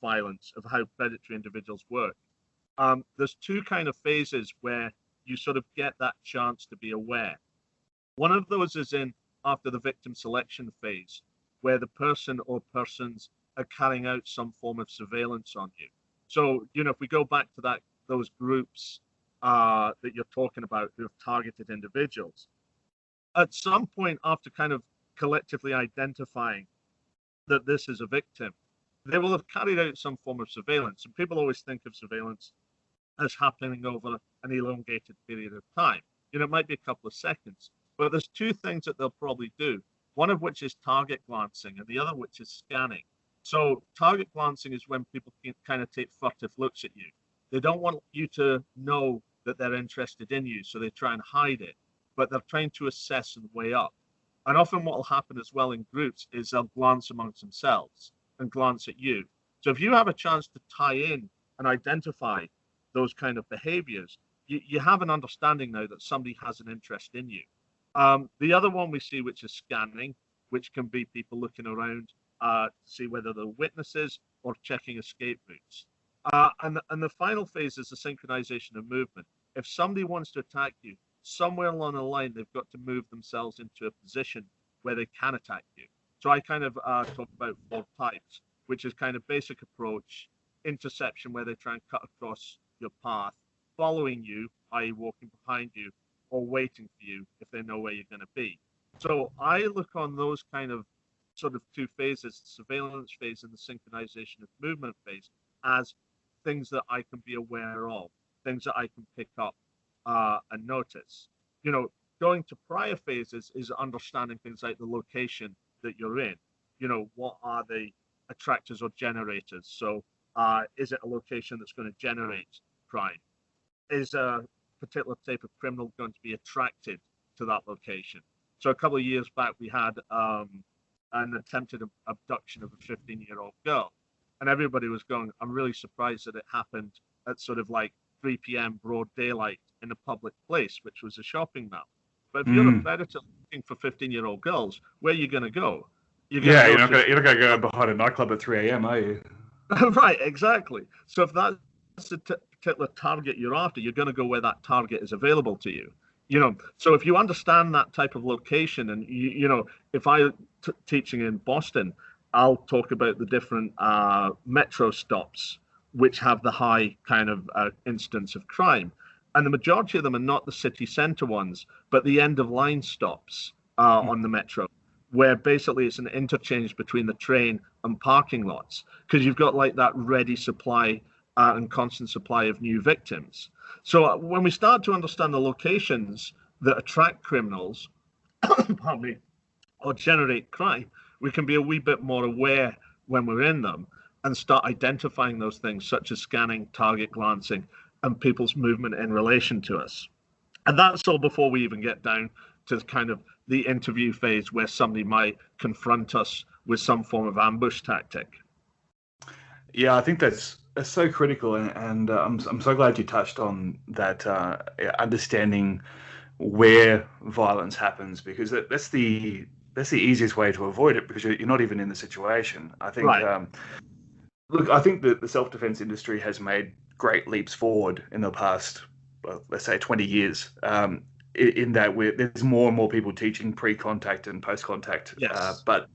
Speaker 2: violence, of how predatory individuals work, there's 2 kind of phases where you sort of get that chance to be aware. One of those is after the victim selection phase, where the person or persons are carrying out some form of surveillance on you. So, if we go back to those groups that you're talking about who have targeted individuals, at some point after kind of collectively identifying that this is a victim, they will have carried out some form of surveillance. And people always think of surveillance as happening over an elongated period of time. It might be a couple of seconds, but there's 2 things that they'll probably do. One of which is target glancing, and the other which is scanning. So target glancing is when people can kind of take furtive looks at you. They don't want you to know that they're interested in you, so they try and hide it, but they're trying to assess and weigh up. And often what will happen as well in groups is they'll glance amongst themselves and glance at you. So if you have a chance to tie in and identify those kind of behaviors, you have an understanding now that somebody has an interest in you. The other one we see, which is scanning, which can be people looking around to see whether they're witnesses or checking escape routes. And the final phase is the synchronization of movement. If somebody wants to attack you, somewhere along the line, they've got to move themselves into a position where they can attack you. So I kind of talk about 4 types, which is kind of basic approach, interception, where they try and cut across your path, following you, i.e. walking behind you, or waiting for you if they know where you're going to be. So I look on those kind of sort of two phases, the surveillance phase and the synchronization of movement phase, as things that I can be aware of, things that I can pick up and notice. You know, going to prior phases is understanding things like the location that you're in. You know, what are the attractors or generators? So is it a location that's going to generate crime? Is a particular type of criminal going to be attracted to that location? So a couple of years back, we had an attempted abduction of a 15-year-old girl. And everybody was going, I'm really surprised that it happened at sort of like 3 p.m. broad daylight in a public place, which was a shopping mall. But if you're a predator looking for 15-year-old girls, where are you going to go?
Speaker 3: You're not going to go behind a nightclub at 3 a.m., are you?
Speaker 2: Right, exactly. So if that's the particular target you're after, you're going to go where that target is available to you. You know, so if you understand that type of location, and you know, if I teaching in Boston, I'll talk about the different metro stops which have the high kind of instance of crime, and the majority of them are not the city center ones, but the end of line stops on the metro, where basically it's an interchange between the train and parking lots, because you've got like that ready supply and constant supply of new victims. So when we start to understand the locations that attract criminals, pardon me, or generate crime, we can be a wee bit more aware when we're in them and start identifying those things, such as scanning, target glancing, and people's movement in relation to us. And that's all before we even get down to kind of the interview phase, where somebody might confront us with some form of ambush tactic.
Speaker 3: Yeah, I think that's so critical, and I'm so glad you touched on that, understanding where violence happens, because that's the easiest way to avoid it, because you're not even in the situation. I think. Right. Look, I think that the self-defense industry has made great leaps forward in the past, well, let's say 20 years. In that there's more and more people teaching pre-contact and post-contact.
Speaker 2: Yes.
Speaker 3: But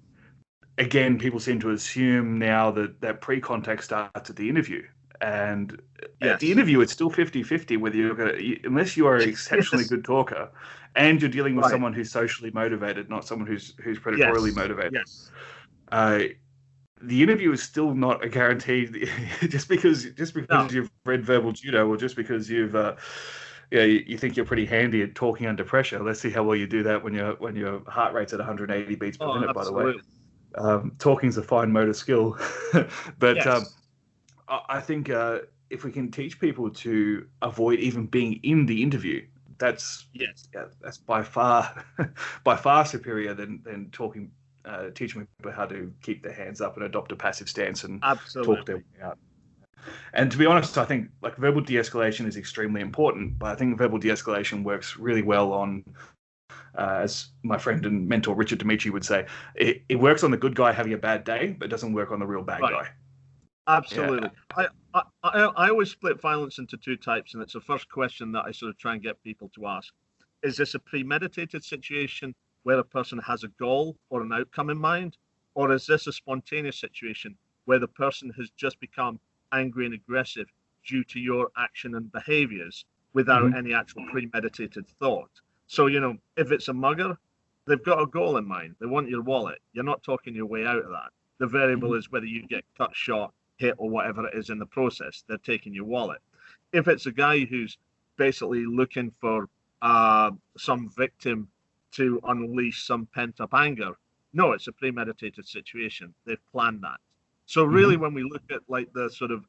Speaker 3: again, people seem to assume now that pre-contact starts at the interview. And at the interview, it's still 50-50 whether you're going to, unless you are an exceptionally good talker and you're dealing with someone who's socially motivated, not someone who's predatorily motivated.
Speaker 2: Yes.
Speaker 3: The interview is still not a guarantee. just because you've read verbal judo, or just because you've you think you're pretty handy at talking under pressure. Let's see how well you do that when your heart rate's at 180 beats per minute.
Speaker 2: Absolutely.
Speaker 3: By the way, talking's a fine motor skill, but I think if we can teach people to avoid even being in the interview, that's by far superior than talking. Teaching people how to keep their hands up and adopt a passive stance and talk their way out. And to be honest, I think like verbal de-escalation is extremely important, but I think verbal de-escalation works really well on, as my friend and mentor Richard Dimitri would say, it works on the good guy having a bad day, but it doesn't work on the real bad guy.
Speaker 2: Absolutely. Yeah. I always split violence into two types, and it's the first question that I sort of try and get people to ask. Is this a premeditated situation where a person has a goal or an outcome in mind? Or is this a spontaneous situation where the person has just become angry and aggressive due to your action and behaviors without any actual premeditated thought? So, you know, if it's a mugger, they've got a goal in mind. They want your wallet. You're not talking your way out of that. The variable is whether you get cut, shot, hit, or whatever it is in the process. They're taking your wallet. If it's a guy who's basically looking for some victim to unleash some pent-up anger, no, it's a premeditated situation. They've planned that. So really, when we look at like the sort of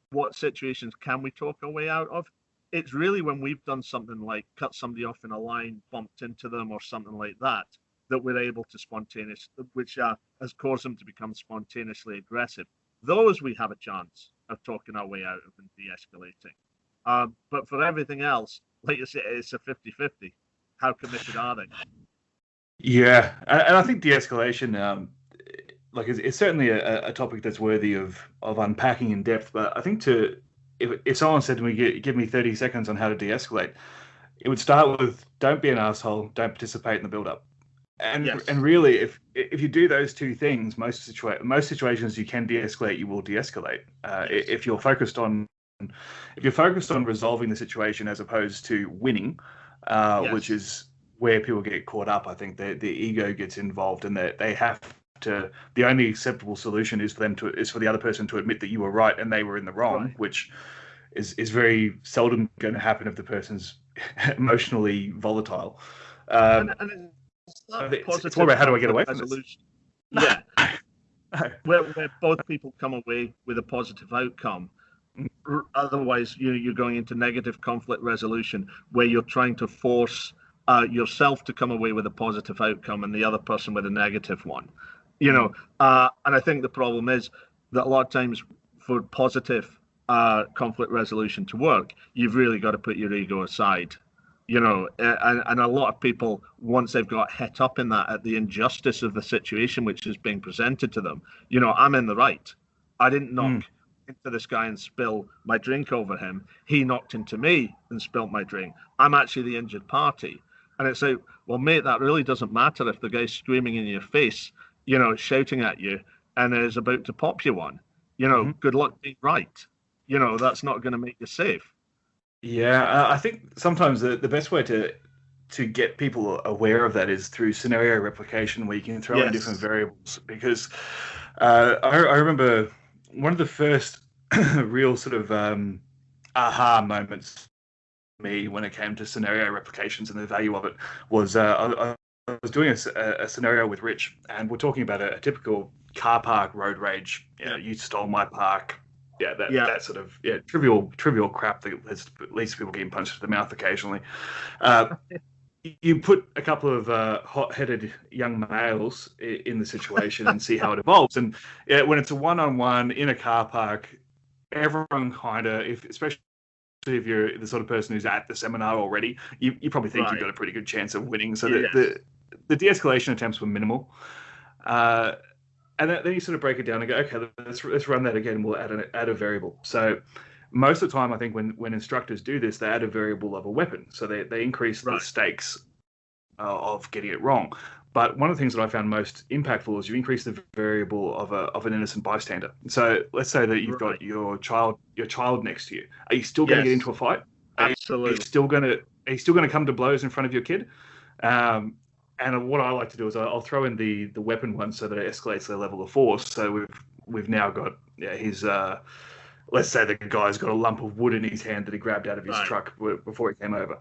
Speaker 2: what situations can we talk our way out of, it's really when we've done something like cut somebody off in a line, bumped into them, or something like that, that we're able to which has caused them to become spontaneously aggressive. Those we have a chance of talking our way out of and de-escalating. But for everything else, like you say, it's a 50-50. How committed are they? Yeah,
Speaker 3: and I think de-escalation, it's certainly a topic that's worthy of unpacking in depth. But I think if someone said to me, "Give me 30 seconds on how to de-escalate," it would start with, "Don't be an asshole. Don't participate in the build-up." And really, if you do those two things, most situations you can de-escalate, you will de-escalate. If you're focused on resolving the situation as opposed to winning. Which is where people get caught up. I think the ego gets involved, and that they have to, the only acceptable solution is for the other person to admit that you were right and they were in the wrong,
Speaker 2: Right.
Speaker 3: which is very seldom going to happen if the person's emotionally volatile.
Speaker 2: And it's that
Speaker 3: it's more about how do I get away from
Speaker 2: resolution.
Speaker 3: this?
Speaker 2: Yeah.
Speaker 3: No.
Speaker 2: Where both people come away with a positive outcome. Otherwise, you're going into negative conflict resolution where you're trying to force yourself to come away with a positive outcome and the other person with a negative one. And I think the problem is that a lot of times for positive conflict resolution to work, you've really got to put your ego aside. And a lot of people, once they've got het up in that at the injustice of the situation which is being presented to them, I'm in the right. I didn't knock into this guy and spill my drink over him. He knocked into me and spilled my drink. I'm actually the injured party. And it's like, well, mate, that really doesn't matter if the guy's screaming in your face, shouting at you and is about to pop you one. Good luck being right. That's not going to make you safe.
Speaker 3: Yeah, I think sometimes the best way to get people aware of that is through scenario replication, where you can throw in different variables. Because I remember one of the first real sort of aha moments for me when it came to scenario replications and the value of it was I was doing a scenario with Rich, and we're talking about a typical car park road rage. You stole my park. That sort of trivial crap that leads to people getting punched in the mouth occasionally. You put a couple of hot-headed young males in the situation and see how it evolves. And when it's a one-on-one in a car park, everyone kind of, especially if you're the sort of person who's at the seminar already, you probably think you've got a pretty good chance of winning. So the de-escalation attempts were minimal. And then you sort of break it down and go, okay, let's run that again. We'll add a variable. So most of the time, I think when instructors do this, they add a variable of a weapon. So they increase the stakes of getting it wrong. But one of the things that I found most impactful is you increase the variable of an innocent bystander. So let's say that you've got your child next to you. Are you still going to get into a fight?
Speaker 2: Absolutely.
Speaker 3: Are you still going to come to blows in front of your kid? And what I like to do is I'll throw in the weapon one so that it escalates their level of force. So we've now got his let's say the guy's got a lump of wood in his hand that he grabbed out of his truck before he came over.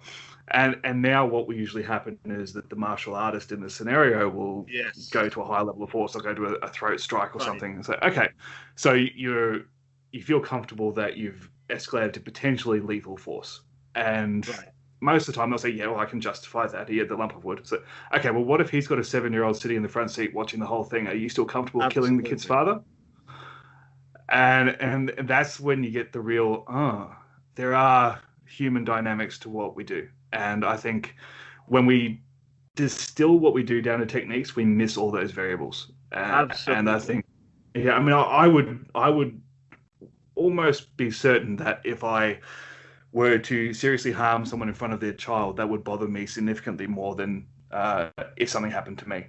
Speaker 3: And now what will usually happen is that the martial artist in the scenario will go to a higher level of force. They'll go to a throat strike or something and say, okay, so you feel comfortable that you've escalated to potentially lethal force. And most of the time they'll say, I can justify that. He had the lump of wood. So, okay, well, what if he's got a 7-year-old sitting in the front seat watching the whole thing? Are you still comfortable killing the kid's father? And that's when you get the real, there are human dynamics to what we do. And I think when we distill what we do down to techniques, we miss all those variables.
Speaker 2: Absolutely.
Speaker 3: And I think, I would almost be certain that if I were to seriously harm someone in front of their child, that would bother me significantly more than if something happened to me.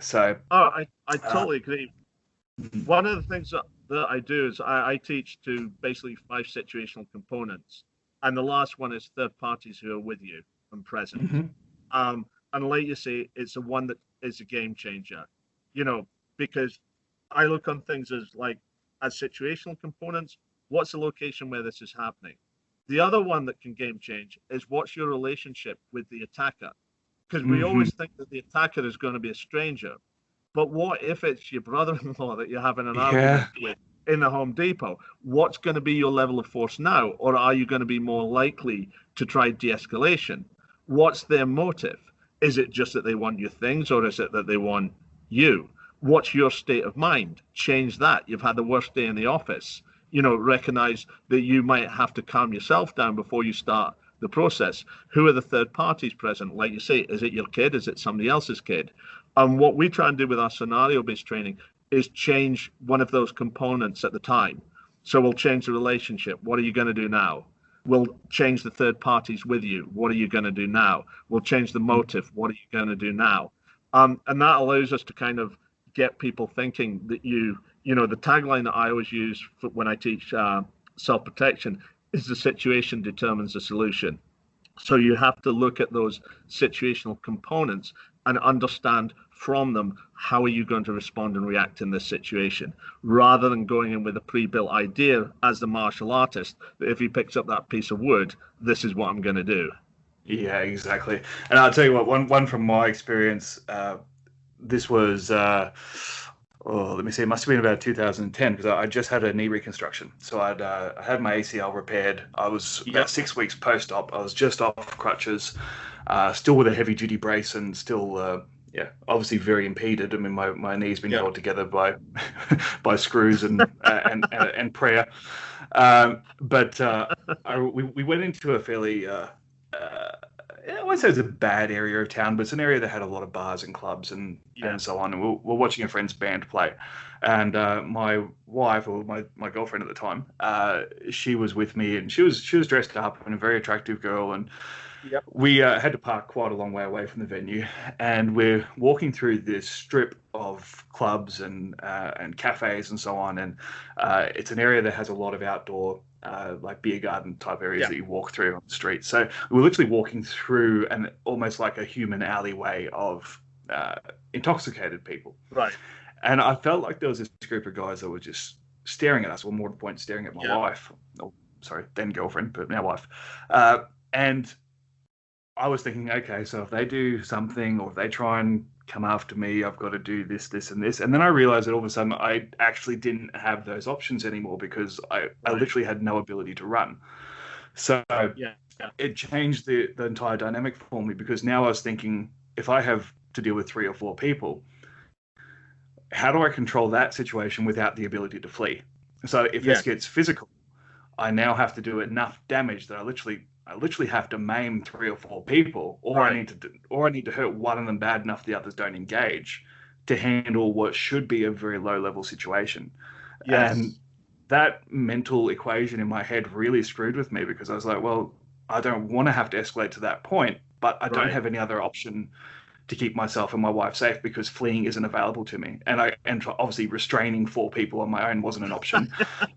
Speaker 3: So,
Speaker 2: I totally agree. One of the things that I do is I teach to basically 5 situational components, and the last one is third parties who are with you and present. And like you say, it's the one that is a game changer, because I look on things as situational components. What's the location where this is happening? The other one that can game change is what's your relationship with the attacker? Because we always think that the attacker is going to be a stranger. But what if it's your brother-in-law that you're having an argument with in the Home Depot? What's going to be your level of force now? Or are you going to be more likely to try de-escalation? What's their motive? Is it just that they want your things, or is it that they want you? What's your state of mind? Change that. You've had the worst day in the office. Recognize that you might have to calm yourself down before you start the process. Who are the third parties present? Like you say, is it your kid? Is it somebody else's kid? And what we try and do with our scenario-based training is change one of those components at the time. So we'll change the relationship. What are you going to do now? We'll change the third parties with you. What are you going to do now? We'll change the motive. What are you going to do now? And that allows us to kind of get people thinking that the tagline that I always use when I teach self-protection is the situation determines the solution. So you have to look at those situational components and understand from them, how are you going to respond and react in this situation, rather than going in with a pre-built idea as the martial artist that if he picks up that piece of wood, this is what I'm going to do.
Speaker 3: Yeah, exactly. And I'll tell you what, one from my experience, this was, let me see, it must have been about 2010 because I just had a knee reconstruction. So I had my ACL repaired. I was about 6 weeks post-op. I was just off crutches, still with a heavy-duty brace and still, obviously very impeded. I mean, my knee's been held together by by screws and prayer. We went into a fairly I won't say it's a bad area of town, but it's an area that had a lot of bars and clubs and so on. And we're watching a friend's band play. And my wife, or my girlfriend at the time, she was with me, and she was dressed up and a very attractive girl. And we had to park quite a long way away from the venue. And we're walking through this strip of clubs and cafes and so on. And it's an area that has a lot of outdoor like beer garden type areas that you walk through on the street. So we were literally walking through an almost like a human alleyway of intoxicated people.
Speaker 2: Right.
Speaker 3: And I felt like there was this group of guys that were just staring at us, or more to the point, staring at my wife. Oh, sorry, then girlfriend, but now wife. And I was thinking, okay, so if they do something or if they try and come after me, I've got to do this, this, and this. And then I realized that all of a sudden I actually didn't have those options anymore because I literally had no ability to run. So it changed the entire dynamic for me, because now I was thinking, if I have to deal with 3 or 4 people, how do I control that situation without the ability to flee? So if this gets physical, I now have to do enough damage that I literally have to maim 3 or 4 people, or I need to hurt one of them bad enough the others don't engage to handle what should be a very low level situation. And that mental equation in my head really screwed with me, because I was like, well, I don't want to have to escalate to that point, but I don't have any other option to keep myself and my wife safe, because fleeing isn't available to me. And obviously restraining 4 people on my own wasn't an option.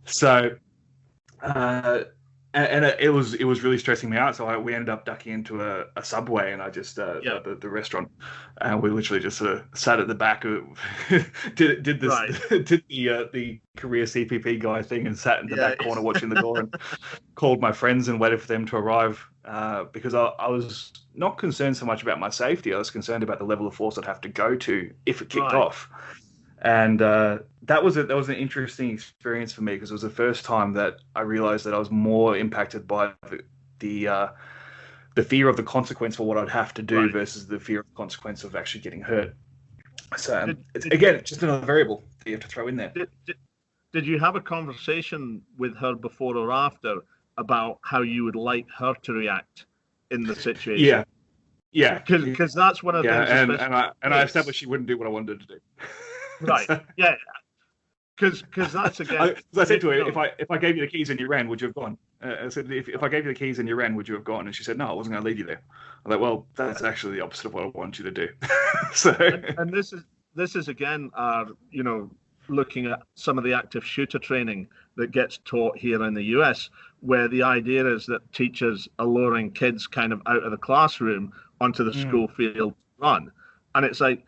Speaker 3: So, and it was really stressing me out. So we ended up ducking into a Subway, and I just the restaurant, and we literally just sort of sat at the back of did the career CPP guy thing, and sat in the back corner watching the door, and called my friends and waited for them to arrive, because I was not concerned so much about my safety. I was concerned about the level of force I'd have to go to if it kicked off. And that was an interesting experience for me, because it was the first time that I realized that I was more impacted by the fear of the consequence for what I'd have to do versus the fear of the consequence of actually getting hurt. So it's just another variable that you have to throw in there.
Speaker 2: Did you have a conversation with her before or after about how you would like her to react in the situation?
Speaker 3: Yeah.
Speaker 2: Because that's one of the things.
Speaker 3: And I established she wouldn't do what I wanted to do.
Speaker 2: Right. Yeah. Because that's again.
Speaker 3: I said to her, if I gave you the keys and you ran, would you have gone? I said, if I gave you the keys and you ran, would you have gone? And she said, no, I wasn't going to leave you there. I'm like, well, that's actually the opposite of what I want you to do. So.
Speaker 2: And this is again, looking at some of the active shooter training that gets taught here in the US, where the idea is that teachers are luring kids kind of out of the classroom onto the school field to run. And it's like,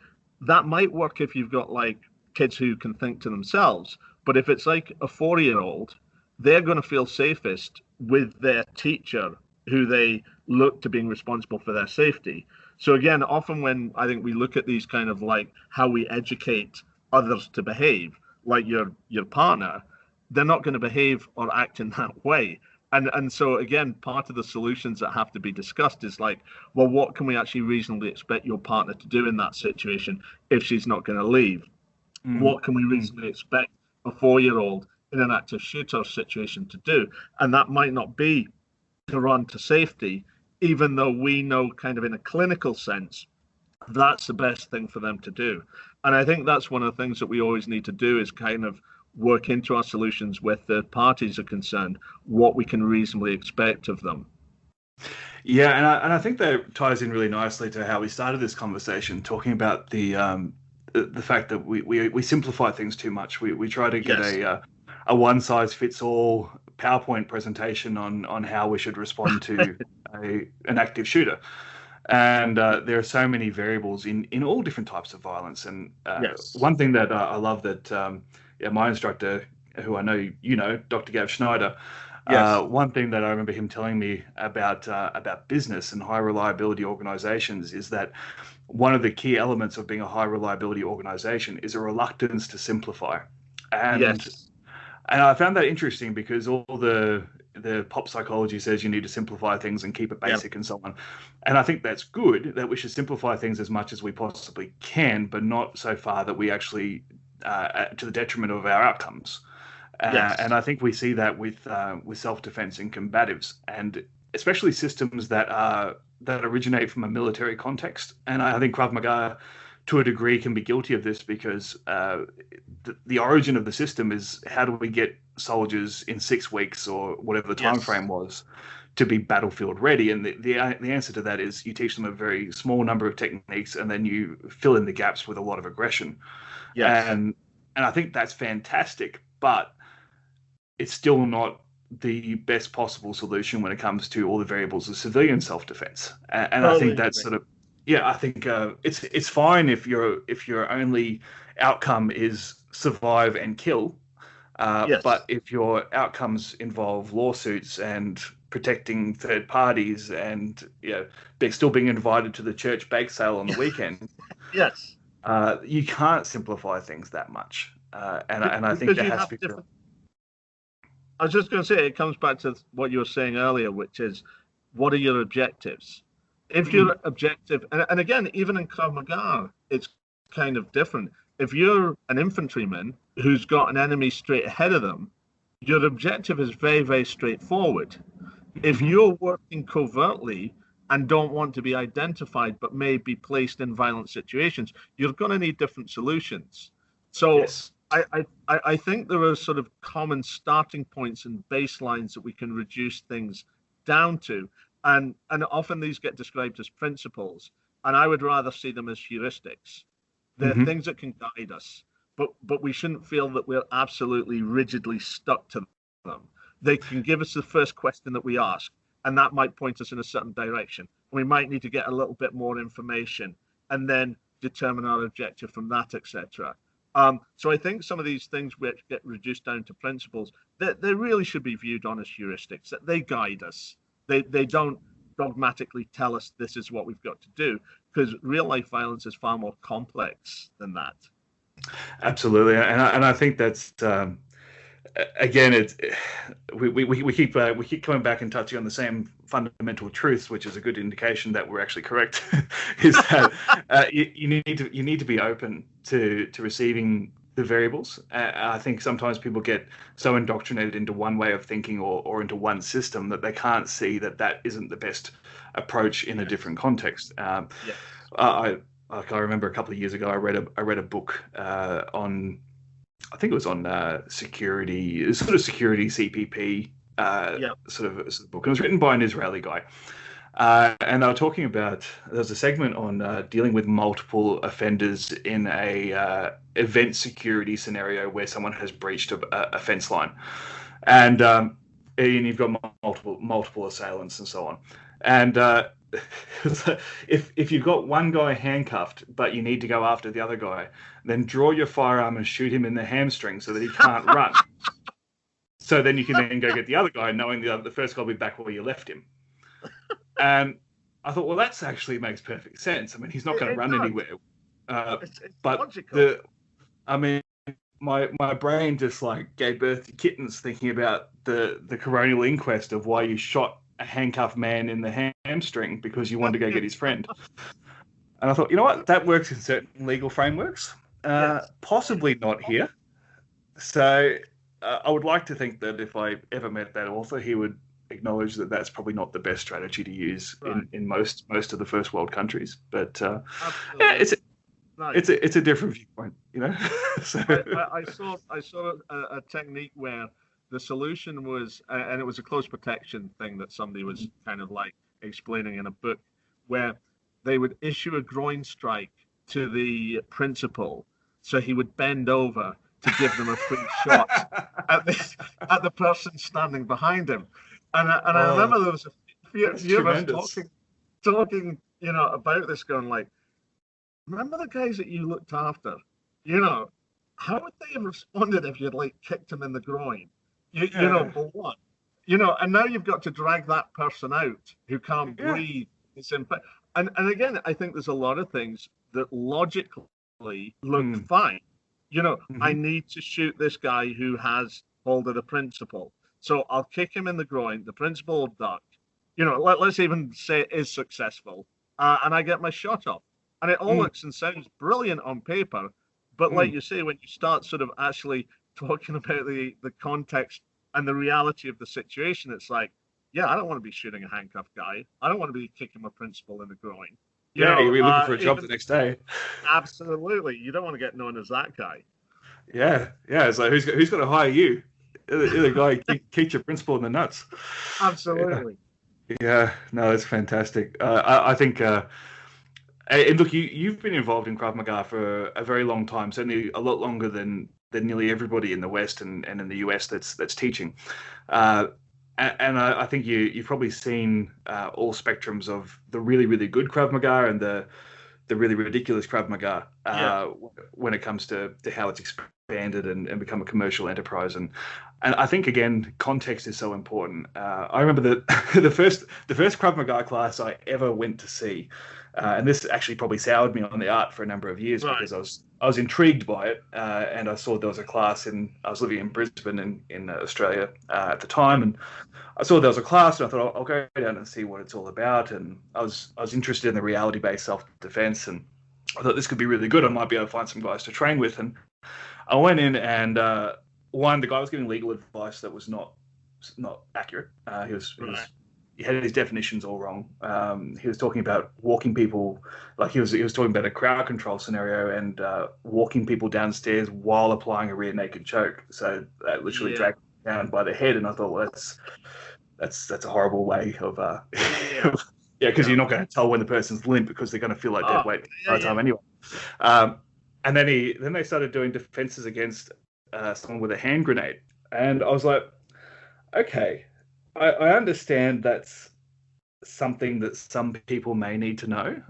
Speaker 2: that might work if you've got like kids who can think to themselves, but if it's like a 4-year-old, they're going to feel safest with their teacher, who they look to being responsible for their safety. So again, often when I think we look at these kind of like how we educate others to behave, like your partner, they're not going to behave or act in that way. And so again, part of the solutions that have to be discussed is like, well, what can we actually reasonably expect your partner to do in that situation if she's not going to leave? What can we reasonably expect a 4-year-old in an active shooter situation to do? And that might not be to run to safety, even though we know kind of in a clinical sense, that's the best thing for them to do. And I think that's one of the things that we always need to do, is kind of work into our solutions where third parties are concerned, what we can reasonably expect of them.
Speaker 3: Yeah, and I think that ties in really nicely to how we started this conversation, talking about the fact that we simplify things too much. We try to get a one size fits all PowerPoint presentation on how we should respond to an active shooter. And there are so many variables in all different types of violence. And
Speaker 2: Yes.
Speaker 3: one thing that I love that my instructor, who I know you know, Dr. Gav Schneider,
Speaker 2: Yes.
Speaker 3: one thing that I remember him telling me about business and high reliability organizations is that one of the key elements of being a high reliability organization is a reluctance to simplify. And
Speaker 2: Yes.
Speaker 3: and I found that interesting because all the pop psychology says you need to simplify things and keep it basic and so on. And I think that's good, that we should simplify things as much as we possibly can, but not so far that we actually to the detriment of our outcomes.
Speaker 2: Yes.
Speaker 3: And I think we see that with self-defense and combatives, and especially systems that originate from a military context. And I think Krav Maga, to a degree, can be guilty of this because the origin of the system is how do we get soldiers in 6 weeks or whatever the time frame was to be battlefield ready. And the answer to that is you teach them a very small number of techniques and then you fill in the gaps with a lot of aggression.
Speaker 2: Yes.
Speaker 3: And I think that's fantastic, but it's still not the best possible solution when it comes to all the variables of civilian self-defense. And I think that's sort of, I think it's fine if your only outcome is survive and kill. But if your outcomes involve lawsuits and protecting third parties and still being invited to the church bake sale on the weekend,
Speaker 2: yes,
Speaker 3: you can't simplify things that much. And I think there has to be.
Speaker 2: I was just going to say, it comes back to what you were saying earlier, which is, what are your objectives? If your objective, and again, even in Krav Maga, it's kind of different. If you're an infantryman who's got an enemy straight ahead of them, your objective is very, very straightforward. If you're working covertly and don't want to be identified, but may be placed in violent situations, you're going to need different solutions. So yes. I think there are sort of common starting points and baselines that we can reduce things down to. And often these get described as principles. And I would rather see them as heuristics. They're things that can guide us. But we shouldn't feel that we're absolutely rigidly stuck to them. They can give us the first question that we ask, and that might point us in a certain direction. We might need to get a little bit more information and then determine our objective from that, etc. So I think some of these things which get reduced down to principles, they really should be viewed on as heuristics, that they guide us. They don't dogmatically tell us this is what we've got to do, because real life violence is far more complex than that.
Speaker 3: Absolutely, and I think that's again, it's we keep coming back and touching on the same fundamental truths, which is a good indication that we're actually correct. Is that you need to be open to receiving the variables. I think sometimes people get so indoctrinated into one way of thinking or into one system that they can't see that isn't the best approach in a different context. I remember a couple of years ago I read a book on, I think it was on security, sort of security CPP sort of book. It was written by an Israeli guy. And they were talking about, there's a segment on dealing with multiple offenders in a event security scenario where someone has breached a fence line. And you've got multiple assailants and so on. And if you've got one guy handcuffed, but you need to go after the other guy, then draw your firearm and shoot him in the hamstring so that he can't run. So then you can then go get the other guy, knowing the first guy will be back where you left him. And I thought, well, that actually makes perfect sense. I mean, he's not going to run anywhere. It's but logical. My brain just like gave birth to kittens thinking about the coronial inquest of why you shot a handcuffed man in the hamstring because you wanted to go get his friend. And I thought, you know what, that works in certain legal frameworks, possibly not here. So I would like to think that if I ever met that author, he would acknowledge that that's probably not the best strategy to use in most of the first world countries. But it's a different viewpoint, you know. So.
Speaker 2: I saw a technique where the solution was, and it was a close protection thing that somebody was kind of like explaining in a book, where they would issue a groin strike to the principal, so he would bend over to give them a free shot at the person standing behind him. And I remember there was a few of us talking about this going like, remember the guys that you looked after? How would they have responded if you'd like kicked him in the groin? For what? And now you've got to drag that person out who can't breathe. It's and again, I think there's a lot of things that logically look fine. I need to shoot this guy who has hold of the principal. So I'll kick him in the groin. The principal will duck. Let's even say it is successful. And I get my shot off. And it all looks and sounds brilliant on paper. But like you say, when you start sort of actually talking about the context and the reality of the situation, it's like, yeah, I don't want to be shooting a handcuffed guy. I don't want to be kicking my principal in the groin.
Speaker 3: You'll be looking for a job the next day.
Speaker 2: Absolutely. You don't want to get known as that guy.
Speaker 3: Yeah. It's like, who's going to hire you? You're the guy who kicked your principal in the nuts.
Speaker 2: Absolutely.
Speaker 3: Yeah. No, that's fantastic. I think... and look, you've been involved in Krav Maga for a very long time, certainly a lot longer than nearly everybody in the West and in the US that's teaching. And I think you've probably seen all spectrums of the really, really good Krav Maga and the really ridiculous Krav Maga when it comes to how it's expanded and become a commercial enterprise. And I think, again, context is so important. I remember the first Krav Maga class I ever went to see, and this actually probably soured me on the art for a number of years because I was intrigued by it, and I saw there was a class I was living in Brisbane in Australia at the time, and I saw there was a class, and I thought I'll go down and see what it's all about. And I was interested in the reality-based self-defense, and I thought this could be really good. I might be able to find some guys to train with. And I went in, and the guy was giving legal advice that was not accurate. He had his definitions all wrong. He was talking about walking people, like he was talking about a crowd control scenario and walking people downstairs while applying a rear naked choke. So that literally dragged them down by the head, and I thought, well, that's a horrible way of because you're not going to tell when the person's limp because they're going to feel like dead weight the time anyway. And then they started doing defenses against someone with a hand grenade, and I was like, okay. I understand that's something that some people may need to know,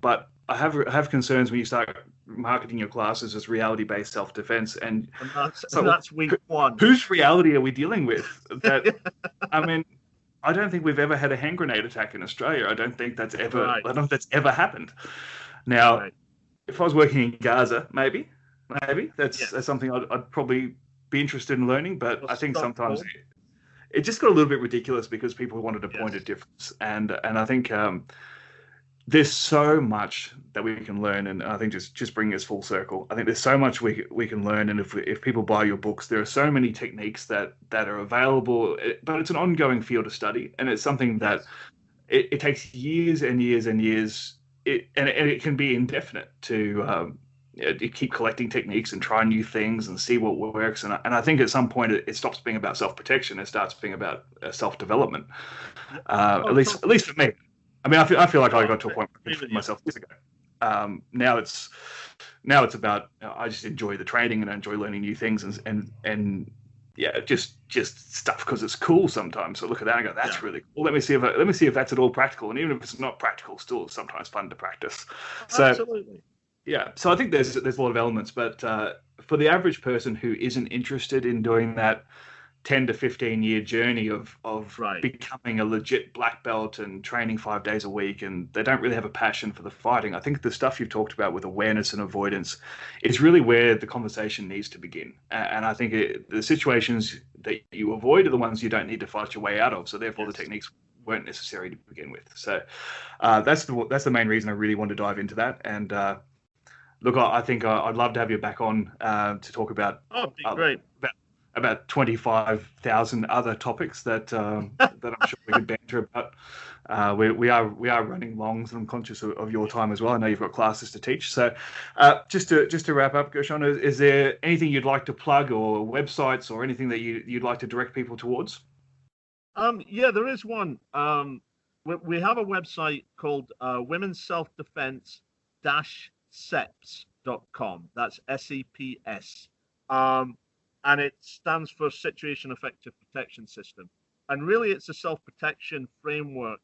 Speaker 3: but I have concerns when you start marketing your classes as reality-based self-defense, and
Speaker 2: that's week one.
Speaker 3: Whose reality are we dealing with? That I mean, I don't think we've ever had a hand grenade attack in Australia. I don't think that's ever. I don't know if that's ever happened. Now, if I was working in Gaza, maybe that's something I'd probably be interested in learning. But I think sometimes it just got a little bit ridiculous because people wanted to point at difference, and I think there's so much that we can learn, and I think just bringing us full circle, I think there's so much we can learn, and if people buy your books, there are so many techniques that are available, but it's an ongoing field of study, and it's something that it takes years and years and years, and it can be indefinite to keep collecting techniques and try new things and see what works. And I think at some point it stops being about self-protection. It starts being about self-development. At least for me. I mean, I feel like I got to a point where I for myself years ago. Now it's about I just enjoy the training and I enjoy learning new things and just stuff because it's cool sometimes. So look at that and go, that's really cool. Let me see if that's at all practical. And even if it's not practical, still sometimes fun to practice. So,
Speaker 2: absolutely.
Speaker 3: Yeah, so I think there's a lot of elements, but for the average person who isn't interested in doing that 10 to 15 year journey of becoming a legit black belt and training 5 days a week, and they don't really have a passion for the fighting, I think the stuff you've talked about with awareness and avoidance is really where the conversation needs to begin. And I think the situations that you avoid are the ones you don't need to fight your way out of, so therefore the techniques weren't necessary to begin with. So that's the main reason I really want to dive into that. And look, I think I'd love to have you back on to talk about
Speaker 2: great.
Speaker 3: about 25,000 other topics that I'm sure we could banter about. We are running long, so I'm conscious of your time as well. I know you've got classes to teach. So just to wrap up, Gershon, is there anything you'd like to plug or websites or anything that you'd like to direct people towards?
Speaker 2: Yeah, there is one. We have a website called Women's Self-Defense SEPS.com. That's SEPS. And it stands for Situation Effective Protection System. And really, it's a self-protection framework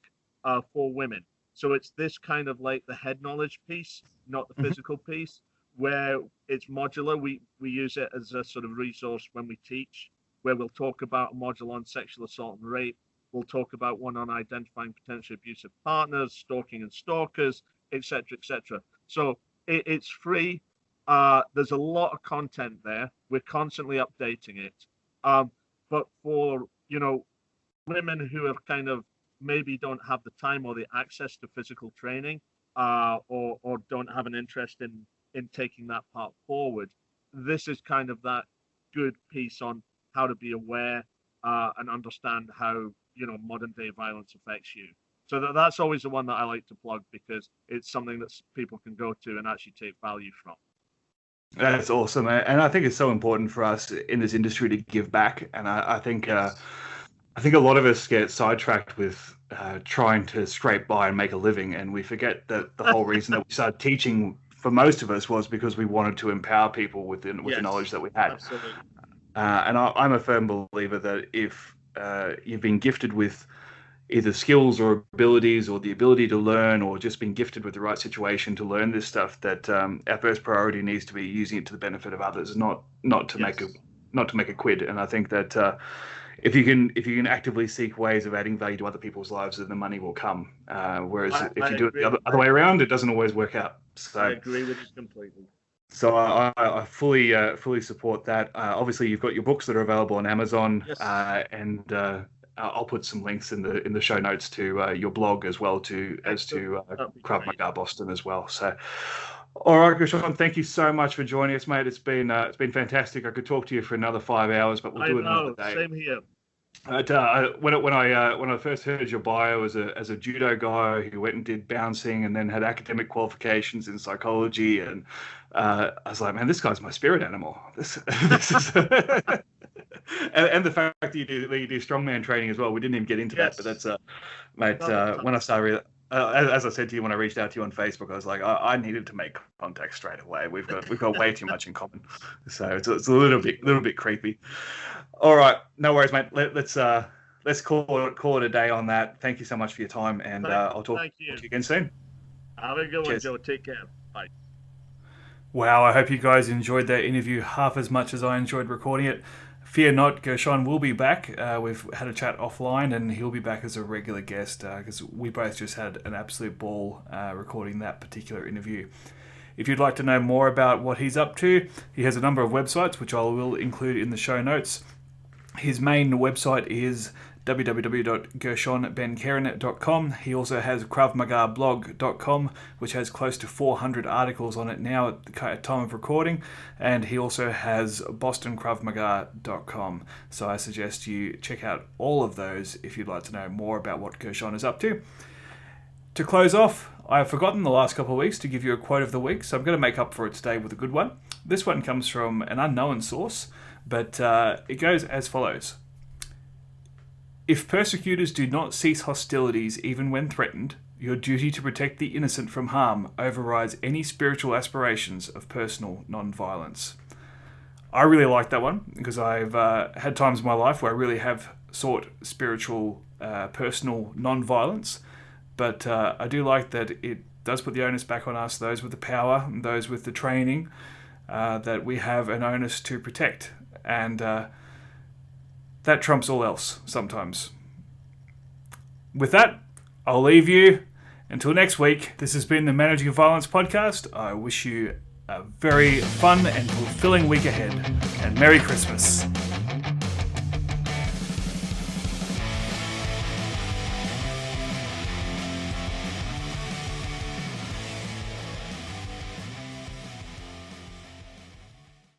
Speaker 2: for women. So it's this kind of like the head knowledge piece, not the physical piece, where it's modular. We use it as a sort of resource when we teach, where we'll talk about a module on sexual assault and rape. We'll talk about one on identifying potentially abusive partners, stalking and stalkers, etc., etc. So it's free. There's a lot of content there. We're constantly updating it. But for, women who have kind of maybe don't have the time or the access to physical training, or don't have an interest in taking that part forward, this is kind of that good piece on how to be aware and understand how modern day violence affects you. So that's always the one that I like to plug, because it's something that people can go to and actually take value from.
Speaker 3: That's awesome, and I think it's so important for us in this industry to give back. And I think a lot of us get sidetracked with trying to scrape by and make a living, and we forget that the whole reason that we started teaching for most of us was because we wanted to empower people with the knowledge that we had.
Speaker 2: Absolutely.
Speaker 3: And I'm a firm believer that if you've been gifted with either skills or abilities, or the ability to learn, or just been gifted with the right situation to learn this stuff, that our first priority needs to be using it to the benefit of others, not to make a quid. And I think that if you can actively seek ways of adding value to other people's lives, then the money will come. Whereas if you do it the other way around, it doesn't always work out. So
Speaker 2: I agree with you completely.
Speaker 3: So I fully support that. Obviously, you've got your books that are available on Amazon,
Speaker 2: Yes.
Speaker 3: And I'll put some links in the show notes to your blog as well, as to Krav Maga Boston as well. So, all right, Gershon, thank you so much for joining us, mate. It's been fantastic. I could talk to you for another 5 hours, but we'll do it another day.
Speaker 2: Same here.
Speaker 3: When I first heard your bio as a judo guy who went and did bouncing and then had academic qualifications in psychology, and I was like, man, this guy's my spirit animal. This is and the fact that you do strongman training as well. We didn't even get into that, but that's mate. When I started, as I said to you when I reached out to you on Facebook, I was like, I needed to make contact straight away. We've got way too much in common, so it's a little bit creepy. All right, no worries, mate. Let's call it a day on that. Thank you so much for your time, and I'll talk to you again soon.
Speaker 2: Have a good one, Joe. Take care. Bye.
Speaker 1: Wow, I hope you guys enjoyed that interview half as much as I enjoyed recording it. Fear not, Gershon will be back. We've had a chat offline, and he'll be back as a regular guest, because we both just had an absolute ball recording that particular interview. If you'd like to know more about what he's up to, he has a number of websites, which I will include in the show notes. His main website is www.gershonbenkeren.com. He also has kravmagablog.com, which has close to 400 articles on it now at the time of recording, and he also has bostonkravmaga.com. So I suggest you check out all of those if you'd like to know more about what Gershon is up to. To close off, I've forgotten the last couple of weeks to give you a quote of the week, so I'm going to make up for it today with a good one. This one comes from an unknown source, but it goes as follows. If persecutors do not cease hostilities even when threatened, your duty to protect the innocent from harm overrides any spiritual aspirations of personal non-violence. I really like that one, because I've had times in my life where I really have sought spiritual, personal non-violence, but I do like that it does put the onus back on us, those with the power and those with the training, that we have an onus to protect, and that trumps all else sometimes. With that, I'll leave you. Until next week, this has been the Managing Violence podcast. I wish you a very fun and fulfilling week ahead, and Merry Christmas.